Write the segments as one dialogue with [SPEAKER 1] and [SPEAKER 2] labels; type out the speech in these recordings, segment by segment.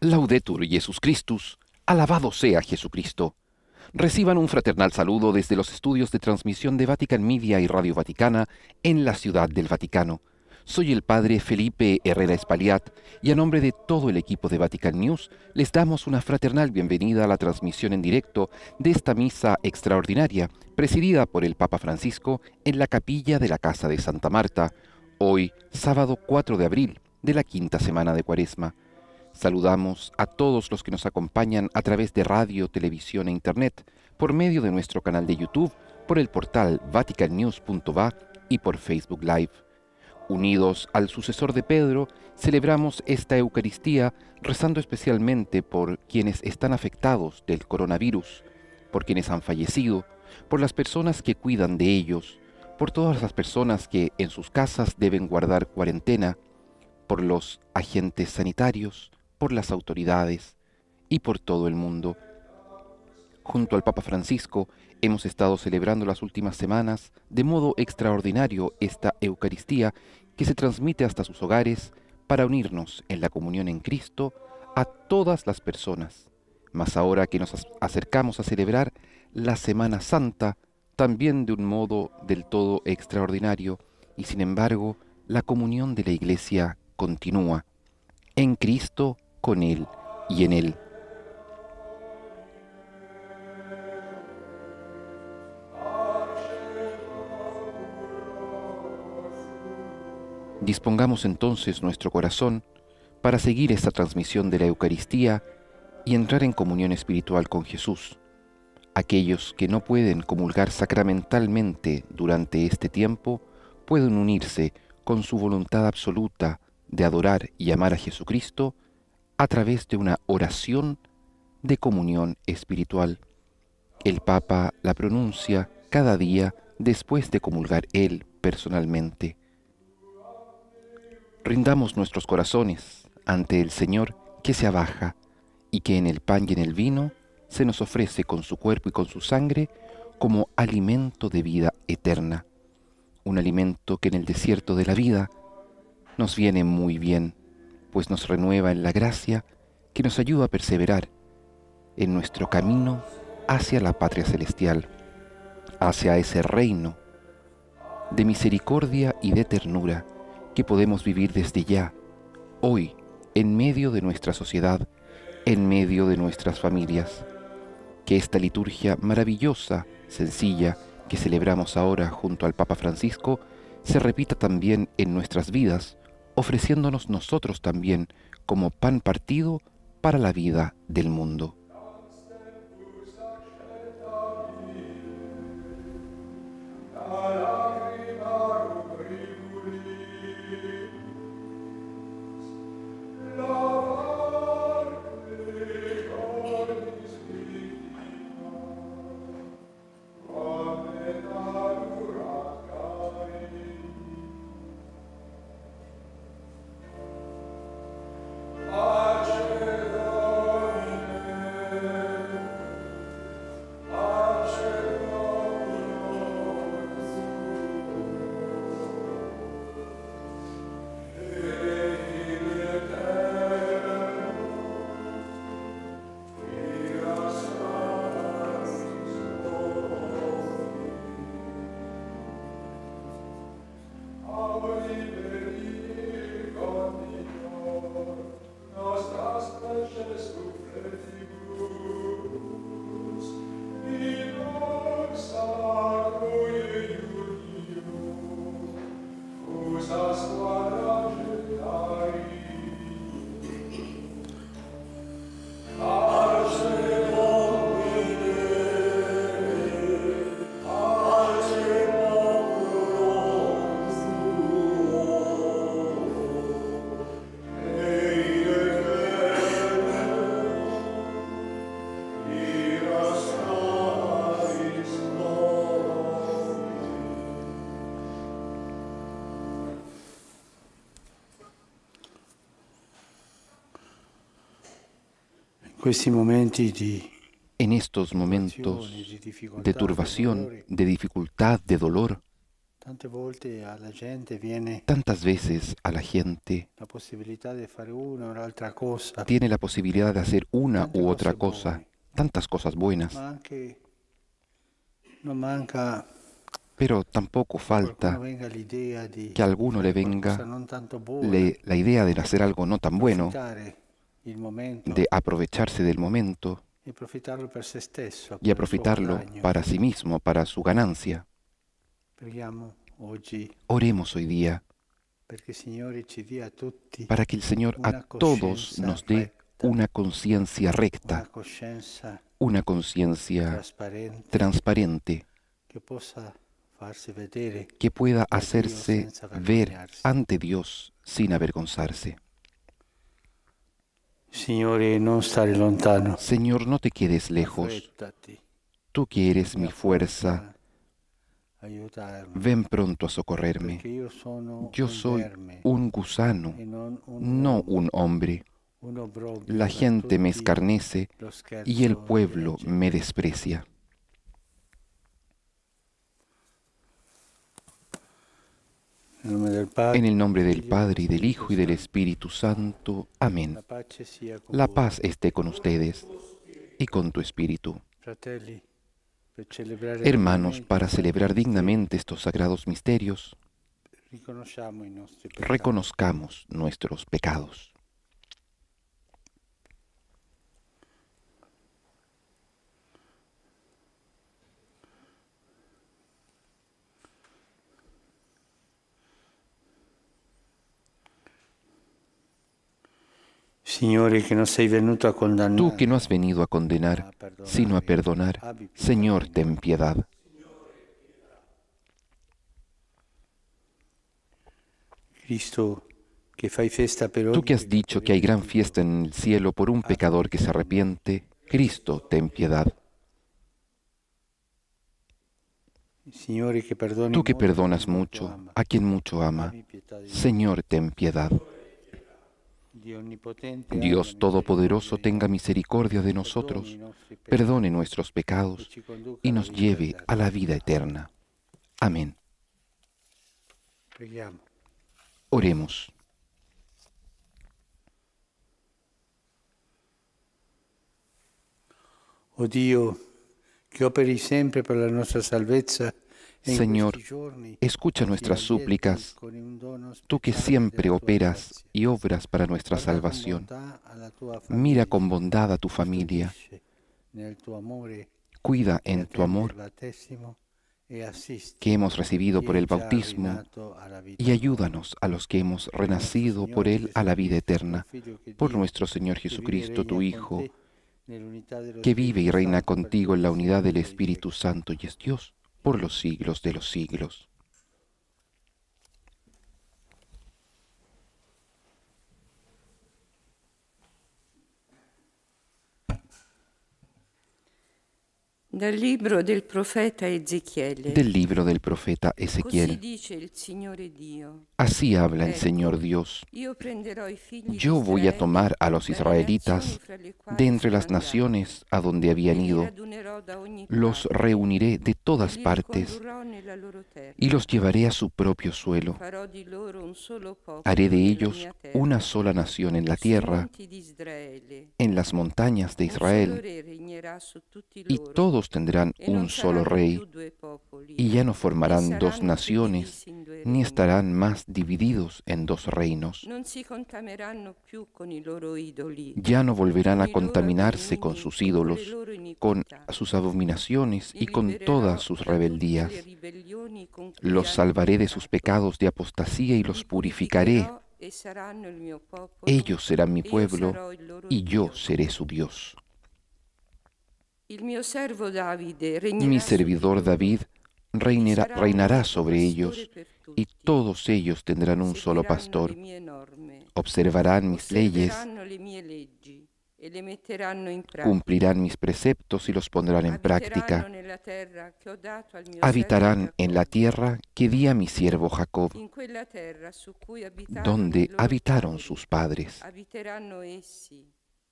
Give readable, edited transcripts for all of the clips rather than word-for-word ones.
[SPEAKER 1] Laudetur Jesus Christus, alabado sea Jesucristo. Reciban un fraternal saludo desde los estudios de transmisión de Vatican Media y Radio Vaticana en la Ciudad del Vaticano. Soy el padre Felipe Herrera Espaliat y a nombre de todo el equipo de Vatican News les damos una fraternal bienvenida a la transmisión en directo de esta misa extraordinaria presidida por el Papa Francisco en la capilla de la Casa de Santa Marta, hoy sábado 4 de abril de la quinta semana de Cuaresma. Saludamos a todos los que nos acompañan a través de radio, televisión e internet, por medio de nuestro canal de YouTube, por el portal vaticannews.va y por Facebook Live. Unidos al sucesor de Pedro, celebramos esta Eucaristía rezando especialmente por quienes están afectados del coronavirus, por quienes han fallecido, por las personas que cuidan de ellos, por todas las personas que en sus casas deben guardar cuarentena, por los agentes sanitarios, por las autoridades y por todo el mundo. Junto al Papa Francisco hemos estado celebrando las últimas semanas de modo extraordinario esta Eucaristía que se transmite hasta sus hogares para unirnos en la comunión en Cristo a todas las personas. Mas ahora que nos acercamos a celebrar la Semana Santa, también de un modo del todo extraordinario, y sin embargo la comunión de la Iglesia continúa en Cristo, con Él y en Él. Dispongamos entonces nuestro corazón para seguir esta transmisión de la Eucaristía y entrar en comunión espiritual con Jesús. Aquellos que no pueden comulgar sacramentalmente durante este tiempo pueden unirse con su voluntad absoluta de adorar y amar a Jesucristo a través de una oración de comunión espiritual. El Papa la pronuncia cada día después de comulgar él personalmente. Rindamos nuestros corazones ante el Señor que se abaja y que en el pan y en el vino se nos ofrece con su cuerpo y con su sangre como alimento de vida eterna. Un alimento que en el desierto de la vida nos viene muy bien, pues nos renueva en la gracia que nos ayuda a perseverar en nuestro camino hacia la patria celestial, hacia ese reino de misericordia y de ternura que podemos vivir desde ya, hoy, en medio de nuestra sociedad, en medio de nuestras familias. Que esta liturgia maravillosa, sencilla, que celebramos ahora junto al Papa Francisco, se repita también en nuestras vidas, ofreciéndonos nosotros también como pan partido para la vida del mundo. En estos momentos de turbación, de dificultad, de dolor,
[SPEAKER 2] Tante volte alla gente viene
[SPEAKER 1] Tantas veces a la gente
[SPEAKER 2] la possibilità di fare una o l'altra cosa,
[SPEAKER 1] tiene la posibilidad de hacer una
[SPEAKER 2] tante
[SPEAKER 1] u
[SPEAKER 2] cose
[SPEAKER 1] otra cosa,
[SPEAKER 2] buone,
[SPEAKER 1] tantas cosas buenas,
[SPEAKER 2] ma anche non manca
[SPEAKER 1] pero tampoco
[SPEAKER 2] che a qualcuno
[SPEAKER 1] falta
[SPEAKER 2] venga l'idea
[SPEAKER 1] que a
[SPEAKER 2] di
[SPEAKER 1] alguno le
[SPEAKER 2] fare qualcosa
[SPEAKER 1] venga
[SPEAKER 2] non tanto buona,
[SPEAKER 1] la idea de hacer algo no tan bueno,
[SPEAKER 2] approfittare il momento
[SPEAKER 1] de aprovecharse del momento
[SPEAKER 2] e approfittarlo per se stesso,
[SPEAKER 1] y
[SPEAKER 2] per il suo
[SPEAKER 1] aprovecharlo
[SPEAKER 2] guadagno.
[SPEAKER 1] para sí mismo, para su ganancia.
[SPEAKER 2] Preghiamo oggi
[SPEAKER 1] Oremos hoy día
[SPEAKER 2] perché il Signore ci dia a tutti
[SPEAKER 1] para que el Señor a
[SPEAKER 2] una
[SPEAKER 1] todos
[SPEAKER 2] coscienza
[SPEAKER 1] nos dé
[SPEAKER 2] retta,
[SPEAKER 1] una conciencia
[SPEAKER 2] una
[SPEAKER 1] recta,
[SPEAKER 2] coscienza
[SPEAKER 1] una conciencia
[SPEAKER 2] trasparente
[SPEAKER 1] transparente,
[SPEAKER 2] che possa farsi vedere
[SPEAKER 1] que pueda
[SPEAKER 2] da Dio
[SPEAKER 1] hacerse
[SPEAKER 2] senza
[SPEAKER 1] ver
[SPEAKER 2] vergognarsi.
[SPEAKER 1] ante Dios sin avergonzarse.
[SPEAKER 2] Signore, non stare lontano,
[SPEAKER 1] Señor, no te quedes lejos.
[SPEAKER 2] affrettati
[SPEAKER 1] Tú que eres
[SPEAKER 2] e
[SPEAKER 1] mi
[SPEAKER 2] a
[SPEAKER 1] fuerza,
[SPEAKER 2] aiutarmi,
[SPEAKER 1] ven pronto a socorrerme.
[SPEAKER 2] perché io sono
[SPEAKER 1] Yo
[SPEAKER 2] un
[SPEAKER 1] soy
[SPEAKER 2] verme
[SPEAKER 1] un gusano,
[SPEAKER 2] e non un
[SPEAKER 1] no
[SPEAKER 2] uomo,
[SPEAKER 1] un hombre.
[SPEAKER 2] un obbrobrio
[SPEAKER 1] La
[SPEAKER 2] per
[SPEAKER 1] gente me
[SPEAKER 2] tutti,
[SPEAKER 1] escarnece
[SPEAKER 2] lo
[SPEAKER 1] y el
[SPEAKER 2] scherzo
[SPEAKER 1] pueblo
[SPEAKER 2] della
[SPEAKER 1] me
[SPEAKER 2] gente.
[SPEAKER 1] desprecia.
[SPEAKER 2] Nel nome del
[SPEAKER 1] En
[SPEAKER 2] Padre,
[SPEAKER 1] el nombre del
[SPEAKER 2] Figlio
[SPEAKER 1] Padre y del
[SPEAKER 2] Spirito
[SPEAKER 1] Hijo y del
[SPEAKER 2] Santo.
[SPEAKER 1] Espíritu Santo. Amén.
[SPEAKER 2] La pace sia con
[SPEAKER 1] La
[SPEAKER 2] voi.
[SPEAKER 1] paz esté con ustedes y con tu espíritu.
[SPEAKER 2] Fratelli, per celebrare
[SPEAKER 1] Hermanos,
[SPEAKER 2] dignamente
[SPEAKER 1] para
[SPEAKER 2] i santi
[SPEAKER 1] celebrar
[SPEAKER 2] misteri,
[SPEAKER 1] dignamente estos sagrados misterios,
[SPEAKER 2] riconosciamo i nostri peccati.
[SPEAKER 1] reconozcamos nuestros pecados.
[SPEAKER 2] Signore, che non sei venuto a condannare,
[SPEAKER 1] Tú que no has venido a condenar, sino a perdonar, Señor, ten piedad.
[SPEAKER 2] Cristo, che fai festa per
[SPEAKER 1] Tú
[SPEAKER 2] ogni
[SPEAKER 1] que has dicho que hay gran fiesta en el cielo por un pecador que se arrepiente, Cristo, ten piedad.
[SPEAKER 2] Signore, che perdoni
[SPEAKER 1] Tú que
[SPEAKER 2] molto,
[SPEAKER 1] perdonas
[SPEAKER 2] chi molto
[SPEAKER 1] mucho
[SPEAKER 2] ama,
[SPEAKER 1] a quien mucho ama,
[SPEAKER 2] abbi pietà di noi.
[SPEAKER 1] Señor, ten piedad.
[SPEAKER 2] Dio onnipotente,
[SPEAKER 1] Dios
[SPEAKER 2] abbia
[SPEAKER 1] Todopoderoso,
[SPEAKER 2] misericordia di
[SPEAKER 1] tenga
[SPEAKER 2] noi,
[SPEAKER 1] misericordia de
[SPEAKER 2] perdoni i
[SPEAKER 1] nosotros,
[SPEAKER 2] nostri peccati
[SPEAKER 1] perdone nuestros
[SPEAKER 2] e
[SPEAKER 1] pecados
[SPEAKER 2] ci conduca
[SPEAKER 1] y
[SPEAKER 2] alla
[SPEAKER 1] nos
[SPEAKER 2] vita
[SPEAKER 1] lleve
[SPEAKER 2] eterna.
[SPEAKER 1] a la vida eterna. Amén.
[SPEAKER 2] Preghiamo.
[SPEAKER 1] Oremos.
[SPEAKER 2] O Dio, che operi sempre per la nostra salvezza, e in
[SPEAKER 1] Señor,
[SPEAKER 2] questi giorni
[SPEAKER 1] escucha
[SPEAKER 2] ci
[SPEAKER 1] nuestras
[SPEAKER 2] allieti
[SPEAKER 1] súplicas,
[SPEAKER 2] con un dono
[SPEAKER 1] tú que
[SPEAKER 2] speciale
[SPEAKER 1] siempre
[SPEAKER 2] della tua
[SPEAKER 1] operas
[SPEAKER 2] grazia.
[SPEAKER 1] y obras para nuestra
[SPEAKER 2] Guarda con
[SPEAKER 1] salvación.
[SPEAKER 2] bontà alla tua
[SPEAKER 1] Mira
[SPEAKER 2] famiglia,
[SPEAKER 1] con bondad a tu familia,
[SPEAKER 2] custodisce nel tuo amore
[SPEAKER 1] cuida
[SPEAKER 2] e
[SPEAKER 1] en tu
[SPEAKER 2] attende il
[SPEAKER 1] amor
[SPEAKER 2] battesimo e assisti
[SPEAKER 1] que hemos recibido
[SPEAKER 2] chi
[SPEAKER 1] por
[SPEAKER 2] è
[SPEAKER 1] el
[SPEAKER 2] già
[SPEAKER 1] bautismo
[SPEAKER 2] rinato alla vita
[SPEAKER 1] y ayúdanos a los que hemos renacido por Él a la vida eterna, por nuestro Señor Jesucristo, tu Hijo, que vive y reina contigo en la unidad del Espíritu Santo y es Dios por los siglos de los siglos.
[SPEAKER 3] Dal libro del profeta Ezechiele.
[SPEAKER 1] Del libro del profeta
[SPEAKER 3] Così
[SPEAKER 1] Ezequiel.
[SPEAKER 3] dice il Signore Dio.
[SPEAKER 1] Así habla el
[SPEAKER 3] Ecco,
[SPEAKER 1] Señor Dios.
[SPEAKER 3] Io prenderò i figli
[SPEAKER 1] Yo
[SPEAKER 3] di
[SPEAKER 1] voy a
[SPEAKER 3] Israele
[SPEAKER 1] tomar a los
[SPEAKER 3] dalle
[SPEAKER 1] israelitas
[SPEAKER 3] nazioni fra le quali
[SPEAKER 1] de entre
[SPEAKER 3] sono
[SPEAKER 1] las
[SPEAKER 3] andati,
[SPEAKER 1] naciones a donde
[SPEAKER 3] e
[SPEAKER 1] habían
[SPEAKER 3] li
[SPEAKER 1] ido,
[SPEAKER 3] radunerò da ogni
[SPEAKER 1] los
[SPEAKER 3] parte,
[SPEAKER 1] reuniré de
[SPEAKER 3] e
[SPEAKER 1] todas
[SPEAKER 3] li
[SPEAKER 1] partes
[SPEAKER 3] ricondurrò nella loro terra.
[SPEAKER 1] y los llevaré a su propio suelo.
[SPEAKER 3] Farò di loro un solo popolo
[SPEAKER 1] Haré de
[SPEAKER 3] nella
[SPEAKER 1] ellos
[SPEAKER 3] mia terra,
[SPEAKER 1] una sola nación en la
[SPEAKER 3] sui
[SPEAKER 1] tierra,
[SPEAKER 3] monti di Israele.
[SPEAKER 1] en las montañas de
[SPEAKER 3] Un solo
[SPEAKER 1] Israel,
[SPEAKER 3] re regnerà su tutti
[SPEAKER 1] y
[SPEAKER 3] loro,
[SPEAKER 1] todos tendrán
[SPEAKER 3] e non
[SPEAKER 1] un solo
[SPEAKER 3] saranno
[SPEAKER 1] rey,
[SPEAKER 3] più due popoli,
[SPEAKER 1] y ya no
[SPEAKER 3] né
[SPEAKER 1] formarán dos
[SPEAKER 3] saranno più
[SPEAKER 1] naciones,
[SPEAKER 3] divisi in due
[SPEAKER 1] ni
[SPEAKER 3] regni.
[SPEAKER 1] estarán más divididos en dos reinos.
[SPEAKER 3] Non si contamineranno più con i loro idoli,
[SPEAKER 1] Ya no volverán
[SPEAKER 3] con
[SPEAKER 1] a
[SPEAKER 3] i loro
[SPEAKER 1] contaminarse con
[SPEAKER 3] abomini,
[SPEAKER 1] sus
[SPEAKER 3] con le
[SPEAKER 1] ídolos,
[SPEAKER 3] loro
[SPEAKER 1] con
[SPEAKER 3] iniquità.
[SPEAKER 1] sus abominaciones y
[SPEAKER 3] Li
[SPEAKER 1] con
[SPEAKER 3] libererò
[SPEAKER 1] todas sus
[SPEAKER 3] da tutte
[SPEAKER 1] rebeldías.
[SPEAKER 3] le ribellioni con cui
[SPEAKER 1] Los
[SPEAKER 3] hanno
[SPEAKER 1] salvaré de sus
[SPEAKER 3] peccato.
[SPEAKER 1] pecados de apostasía y los
[SPEAKER 3] Li
[SPEAKER 1] purificaré.
[SPEAKER 3] purificherò e saranno il mio popolo,
[SPEAKER 1] Ellos serán mi
[SPEAKER 3] e io
[SPEAKER 1] pueblo
[SPEAKER 3] sarò il loro
[SPEAKER 1] y yo
[SPEAKER 3] Dio.
[SPEAKER 1] seré su Dios.
[SPEAKER 3] Il mio servo Davide
[SPEAKER 1] Mi
[SPEAKER 3] regnerà su di
[SPEAKER 1] servidor
[SPEAKER 3] loro,
[SPEAKER 1] David
[SPEAKER 3] e sarà un
[SPEAKER 1] reinará
[SPEAKER 3] unico
[SPEAKER 1] sobre
[SPEAKER 3] pastore
[SPEAKER 1] ellos,
[SPEAKER 3] per
[SPEAKER 1] y
[SPEAKER 3] tutti.
[SPEAKER 1] todos ellos tendrán un solo
[SPEAKER 3] Seguiranno
[SPEAKER 1] pastor.
[SPEAKER 3] le mie norme,
[SPEAKER 1] Observarán mis leyes,
[SPEAKER 3] osserveranno le mie leggi e le metteranno in pratica.
[SPEAKER 1] cumplirán mis preceptos y los pondrán en
[SPEAKER 3] Abiteranno
[SPEAKER 1] práctica.
[SPEAKER 3] nella terra che ho dato al mio
[SPEAKER 1] Habitarán
[SPEAKER 3] servo
[SPEAKER 1] en la
[SPEAKER 3] Giacobbe,
[SPEAKER 1] tierra que di a mi siervo Jacob,
[SPEAKER 3] in quella terra su cui abitarono i
[SPEAKER 1] donde
[SPEAKER 3] loro
[SPEAKER 1] habitaron
[SPEAKER 3] padri.
[SPEAKER 1] sus padres.
[SPEAKER 3] Abiteranno essi,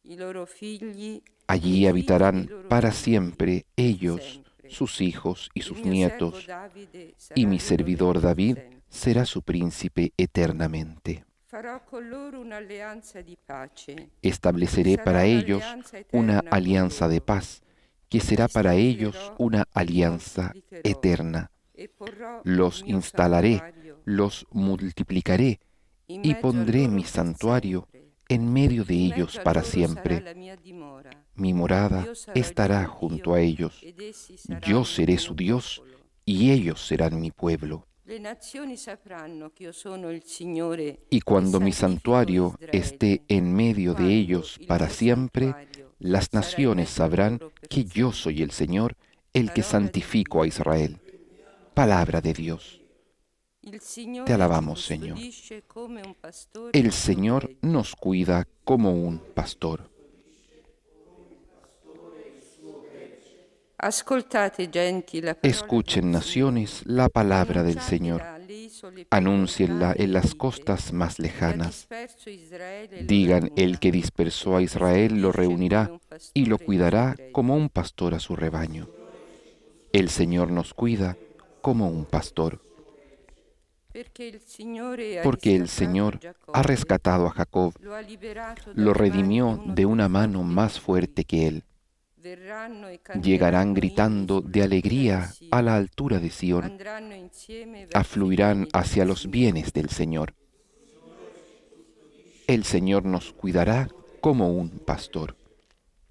[SPEAKER 3] i loro figli, e i
[SPEAKER 1] Allí
[SPEAKER 3] figli dei
[SPEAKER 1] habitarán
[SPEAKER 3] loro
[SPEAKER 1] para
[SPEAKER 3] figli,
[SPEAKER 1] siempre ellos,
[SPEAKER 3] sempre.
[SPEAKER 1] sus hijos y
[SPEAKER 3] Il
[SPEAKER 1] sus
[SPEAKER 3] mio servo
[SPEAKER 1] nietos,
[SPEAKER 3] Davide sarà
[SPEAKER 1] y mi
[SPEAKER 3] loro
[SPEAKER 1] servidor
[SPEAKER 3] per
[SPEAKER 1] David
[SPEAKER 3] sempre.
[SPEAKER 1] será su príncipe eternamente.
[SPEAKER 3] Farò con loro un'alleanza di pace.
[SPEAKER 1] Estableceré para ellos una alianza de paz, que será para ellos una alianza eterna.
[SPEAKER 3] E porrò
[SPEAKER 1] Los
[SPEAKER 3] il mio
[SPEAKER 1] instalaré,
[SPEAKER 3] santuario
[SPEAKER 1] los multiplicaré
[SPEAKER 3] in
[SPEAKER 1] y
[SPEAKER 3] mezzo a
[SPEAKER 1] pondré
[SPEAKER 3] loro
[SPEAKER 1] mi
[SPEAKER 3] per
[SPEAKER 1] santuario
[SPEAKER 3] sempre.
[SPEAKER 1] en medio de
[SPEAKER 3] In
[SPEAKER 1] ellos
[SPEAKER 3] mezzo a
[SPEAKER 1] para
[SPEAKER 3] loro sarà
[SPEAKER 1] siempre.
[SPEAKER 3] la mia dimora.
[SPEAKER 1] Mi morada
[SPEAKER 3] Io sarò il
[SPEAKER 1] estará
[SPEAKER 3] loro
[SPEAKER 1] junto
[SPEAKER 3] Dio,
[SPEAKER 1] a ellos.
[SPEAKER 3] ed essi saranno
[SPEAKER 1] Yo
[SPEAKER 3] il
[SPEAKER 1] seré
[SPEAKER 3] mio
[SPEAKER 1] su Dios
[SPEAKER 3] popolo.
[SPEAKER 1] y ellos serán mi pueblo.
[SPEAKER 3] Le nazioni sapranno che io sono il Signore
[SPEAKER 1] Y cuando
[SPEAKER 3] che
[SPEAKER 1] mi
[SPEAKER 3] santifico
[SPEAKER 1] santuario
[SPEAKER 3] Israele.
[SPEAKER 1] esté en medio de
[SPEAKER 3] Quando
[SPEAKER 1] ellos
[SPEAKER 3] il
[SPEAKER 1] para
[SPEAKER 3] mio
[SPEAKER 1] siempre,
[SPEAKER 3] santuario
[SPEAKER 1] las
[SPEAKER 3] sarà in
[SPEAKER 1] naciones
[SPEAKER 3] mezzo a
[SPEAKER 1] sabrán
[SPEAKER 3] loro per
[SPEAKER 1] que yo
[SPEAKER 3] sempre.
[SPEAKER 1] soy el Señor, el que
[SPEAKER 3] Parola di
[SPEAKER 1] santifico a
[SPEAKER 3] Dio.
[SPEAKER 1] Israel. Palabra de Dios.
[SPEAKER 3] Il Signore
[SPEAKER 1] Te alabamos,
[SPEAKER 3] ci
[SPEAKER 1] Señor.
[SPEAKER 3] custodisce come un pastore
[SPEAKER 1] El
[SPEAKER 3] il suo
[SPEAKER 1] Señor
[SPEAKER 3] gregge.
[SPEAKER 1] nos cuida como un pastor.
[SPEAKER 3] Ascoltate, genti, la parola
[SPEAKER 1] Escuchen,
[SPEAKER 3] del
[SPEAKER 1] naciones, la palabra del Señor.
[SPEAKER 3] Pronunciatela alle isole più
[SPEAKER 1] Anúncienla
[SPEAKER 3] lontane
[SPEAKER 1] en
[SPEAKER 3] e
[SPEAKER 1] las
[SPEAKER 3] dite,
[SPEAKER 1] costas más
[SPEAKER 3] che ha
[SPEAKER 1] lejanas.
[SPEAKER 3] disperso Israele e lo
[SPEAKER 1] Digan, el
[SPEAKER 3] reunirà.
[SPEAKER 1] que dispersó a
[SPEAKER 3] Lo
[SPEAKER 1] Israel lo
[SPEAKER 3] custodisce
[SPEAKER 1] reunirá
[SPEAKER 3] come un
[SPEAKER 1] y lo
[SPEAKER 3] pastore il suo
[SPEAKER 1] cuidará
[SPEAKER 3] gregge.
[SPEAKER 1] como un pastor a su rebaño. El Señor nos cuida como un pastor,
[SPEAKER 3] Perché il Signore ha
[SPEAKER 1] porque el
[SPEAKER 3] riscattato
[SPEAKER 1] Señor ha
[SPEAKER 3] Giacobbe,
[SPEAKER 1] rescatado a Jacob,
[SPEAKER 3] lo ha liberato
[SPEAKER 1] lo
[SPEAKER 3] dalle mani
[SPEAKER 1] redimió
[SPEAKER 3] di uno
[SPEAKER 1] de
[SPEAKER 3] più
[SPEAKER 1] una mano
[SPEAKER 3] forte
[SPEAKER 1] más
[SPEAKER 3] di lui.
[SPEAKER 1] fuerte que él.
[SPEAKER 3] Verranno e
[SPEAKER 1] Llegarán
[SPEAKER 3] canteranno
[SPEAKER 1] gritando
[SPEAKER 3] inni
[SPEAKER 1] de
[SPEAKER 3] sull'altura
[SPEAKER 1] alegría
[SPEAKER 3] di
[SPEAKER 1] a
[SPEAKER 3] Sion.
[SPEAKER 1] la altura de Sión,
[SPEAKER 3] Andranno insieme verso i
[SPEAKER 1] afluirán
[SPEAKER 3] beni del
[SPEAKER 1] hacia los
[SPEAKER 3] Signore.
[SPEAKER 1] bienes del Señor. El Señor nos cuidará como un pastor.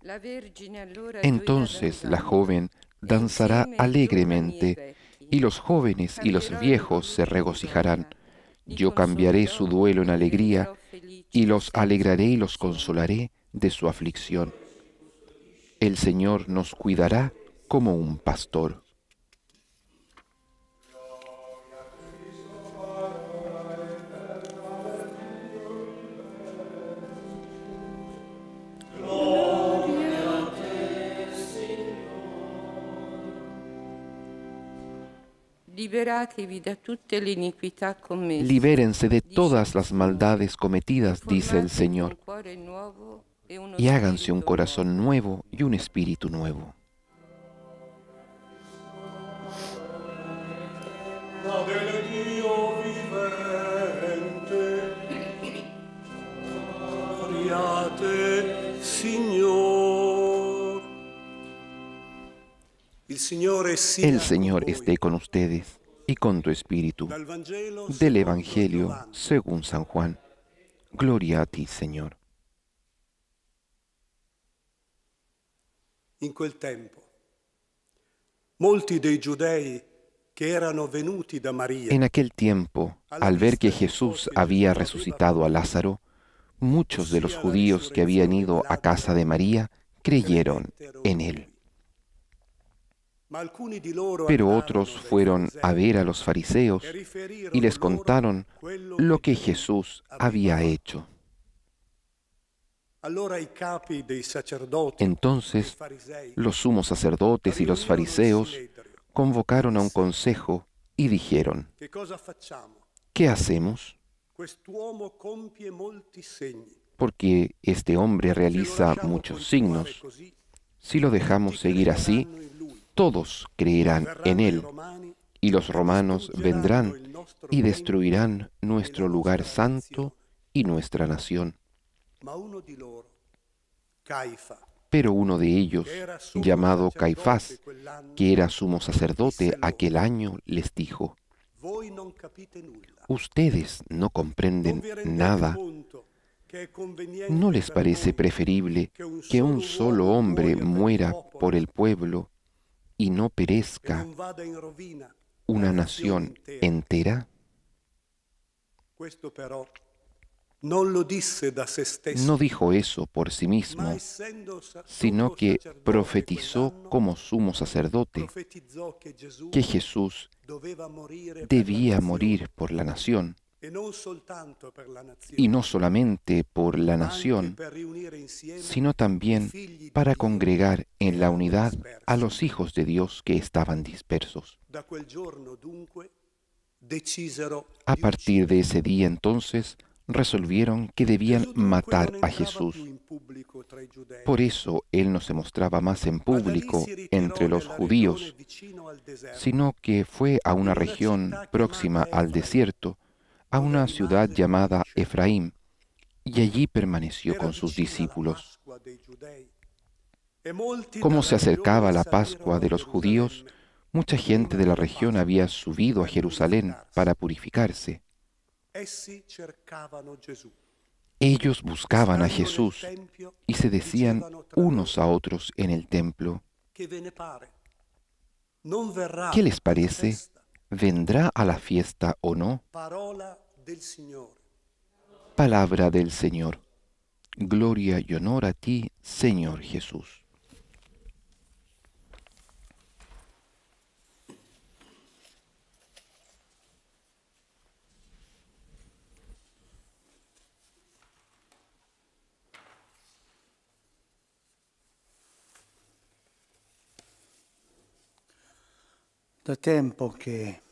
[SPEAKER 3] La Vergine allora
[SPEAKER 1] Entonces
[SPEAKER 3] gioirà
[SPEAKER 1] la
[SPEAKER 3] danzando,
[SPEAKER 1] joven
[SPEAKER 3] e
[SPEAKER 1] danzará
[SPEAKER 3] insieme i giovani e i
[SPEAKER 1] alegremente,
[SPEAKER 3] vecchi.
[SPEAKER 1] y los jóvenes y los
[SPEAKER 3] Cambierò il
[SPEAKER 1] viejos
[SPEAKER 3] loro
[SPEAKER 1] se
[SPEAKER 3] lutto in
[SPEAKER 1] regocijarán.
[SPEAKER 3] gioia. Li
[SPEAKER 1] Yo cambiaré su
[SPEAKER 3] consolerò
[SPEAKER 1] duelo en
[SPEAKER 3] e li
[SPEAKER 1] alegría,
[SPEAKER 3] renderò felici
[SPEAKER 1] y los
[SPEAKER 3] senza
[SPEAKER 1] alegraré y los
[SPEAKER 3] afflizione.
[SPEAKER 1] consolaré de su aflicción. El Señor nos cuidará como un pastor.
[SPEAKER 3] Liberatevi da tutte le iniquità commesse.
[SPEAKER 1] Libérense de
[SPEAKER 3] dice
[SPEAKER 1] todas
[SPEAKER 3] il
[SPEAKER 1] las
[SPEAKER 3] Signore,
[SPEAKER 1] maldades cometidas,
[SPEAKER 3] e
[SPEAKER 1] dice el
[SPEAKER 3] formatevi
[SPEAKER 1] Señor,
[SPEAKER 3] un cuore nuovo e uno
[SPEAKER 1] y háganse un
[SPEAKER 3] spirito
[SPEAKER 1] corazón
[SPEAKER 3] nuovo.
[SPEAKER 1] nuevo y un espíritu nuevo.
[SPEAKER 4] Ma del Dio vivente, gloriate, Signor. Il Signore sia
[SPEAKER 1] El Señor
[SPEAKER 4] con voi.
[SPEAKER 1] esté con ustedes y con tu espíritu.
[SPEAKER 4] Dal Vangelo
[SPEAKER 1] Del
[SPEAKER 4] secondo
[SPEAKER 1] Evangelio
[SPEAKER 4] Giovanni.
[SPEAKER 1] según San Juan. Gloria a ti, Señor.
[SPEAKER 4] In quel tempo, molti dei giudei che erano venuti da Maria
[SPEAKER 1] En aquel tiempo, al ver que Jesús había resucitado a Lázaro, muchos de los judíos que habían ido a casa de María creyeron en él.
[SPEAKER 4] ma alcuni di loro
[SPEAKER 1] Pero
[SPEAKER 4] andarono
[SPEAKER 1] otros
[SPEAKER 4] dai
[SPEAKER 1] fueron a
[SPEAKER 4] farisei
[SPEAKER 1] ver a los fariseos
[SPEAKER 4] e riferirono
[SPEAKER 1] y les
[SPEAKER 4] loro
[SPEAKER 1] contaron
[SPEAKER 4] quello
[SPEAKER 1] lo que
[SPEAKER 4] Gesù
[SPEAKER 1] Jesús
[SPEAKER 4] aveva
[SPEAKER 1] había
[SPEAKER 4] fatto.
[SPEAKER 1] hecho.
[SPEAKER 4] Allora i capi dei sacerdoti,
[SPEAKER 1] Entonces,
[SPEAKER 4] dei farisei,
[SPEAKER 1] los sumos sacerdotes y los
[SPEAKER 4] riunirono il
[SPEAKER 1] fariseos
[SPEAKER 4] Sinedrio.
[SPEAKER 1] convocaron a un consejo y dijeron,
[SPEAKER 4] Che cosa facciamo?
[SPEAKER 1] ¿qué hacemos?
[SPEAKER 4] Quest'uomo compie molti segni.
[SPEAKER 1] Porque este hombre
[SPEAKER 4] Se lo
[SPEAKER 1] realiza
[SPEAKER 4] lasciamo
[SPEAKER 1] muchos
[SPEAKER 4] continuare
[SPEAKER 1] signos.
[SPEAKER 4] così,
[SPEAKER 1] Si lo dejamos
[SPEAKER 4] tutti
[SPEAKER 1] seguir así,
[SPEAKER 4] crederanno in lui.
[SPEAKER 1] todos creerán en
[SPEAKER 4] Verranno i
[SPEAKER 1] él,
[SPEAKER 4] romani
[SPEAKER 1] y los romanos
[SPEAKER 4] distruggeranno
[SPEAKER 1] vendrán
[SPEAKER 4] il nostro
[SPEAKER 1] y
[SPEAKER 4] tempio
[SPEAKER 1] destruirán nuestro
[SPEAKER 4] e la
[SPEAKER 1] lugar
[SPEAKER 4] nostra
[SPEAKER 1] santo
[SPEAKER 4] nazione.
[SPEAKER 1] y nuestra nación.
[SPEAKER 4] Ma uno di loro, Caifa,
[SPEAKER 1] Pero uno de ellos,
[SPEAKER 4] che era sumo
[SPEAKER 1] llamado
[SPEAKER 4] sacerdote
[SPEAKER 1] Caifás,
[SPEAKER 4] quell'anno,
[SPEAKER 1] que era sumo sacerdote aquel año, les dijo,
[SPEAKER 4] voi non capite nulla.
[SPEAKER 1] ustedes no
[SPEAKER 4] Non
[SPEAKER 1] comprenden
[SPEAKER 4] vi rendete
[SPEAKER 1] nada.
[SPEAKER 4] conto che è conveniente
[SPEAKER 1] ¿No les
[SPEAKER 4] per
[SPEAKER 1] parece
[SPEAKER 4] noi
[SPEAKER 1] preferible que un solo hombre muera por el pueblo y no
[SPEAKER 4] che
[SPEAKER 1] perezca
[SPEAKER 4] non vada in rovina
[SPEAKER 1] una
[SPEAKER 4] la
[SPEAKER 1] nación
[SPEAKER 4] intera?
[SPEAKER 1] entera?
[SPEAKER 4] Questo però non lo disse da se stesso,
[SPEAKER 1] No dijo eso por sí
[SPEAKER 4] ma
[SPEAKER 1] mismo,
[SPEAKER 4] essendo
[SPEAKER 1] sino
[SPEAKER 4] sommo
[SPEAKER 1] que
[SPEAKER 4] sacerdote
[SPEAKER 1] profetizó
[SPEAKER 4] quell'anno,
[SPEAKER 1] como sumo sacerdote
[SPEAKER 4] profetizzò che Gesù
[SPEAKER 1] que Jesús
[SPEAKER 4] doveva morire per la
[SPEAKER 1] debía
[SPEAKER 4] nazione,
[SPEAKER 1] morir por la nación,
[SPEAKER 4] e non soltanto per la nazione,
[SPEAKER 1] y no solamente por la
[SPEAKER 4] ma
[SPEAKER 1] nación,
[SPEAKER 4] anche per riunire insieme
[SPEAKER 1] sino
[SPEAKER 4] i
[SPEAKER 1] también
[SPEAKER 4] figli di
[SPEAKER 1] para
[SPEAKER 4] Dio
[SPEAKER 1] congregar en la unidad
[SPEAKER 4] dispersi.
[SPEAKER 1] a los hijos de Dios que estaban dispersos.
[SPEAKER 4] Da quel giorno dunque decisero
[SPEAKER 1] A
[SPEAKER 4] di
[SPEAKER 1] partir de ese día entonces resolvieron que debían
[SPEAKER 4] Gesù dunque
[SPEAKER 1] matar
[SPEAKER 4] non
[SPEAKER 1] a
[SPEAKER 4] entrava
[SPEAKER 1] Jesús.
[SPEAKER 4] più in
[SPEAKER 1] Por eso Él no se mostraba más en público entre los judíos, sino que fue a una región próxima al desierto, a una ciudad llamada Efraín, y allí permaneció con sus discípulos. Como se acercaba la Pascua de los judíos, mucha gente de la región había subido a Jerusalén para purificarse. Ellos buscaban a Jesús y se decían unos a otros en el templo: ¿qué les parece? ¿Vendrá a la fiesta o no? Palabra del Señor. Gloria y honor a ti, Señor Jesús.
[SPEAKER 2] Da tempo che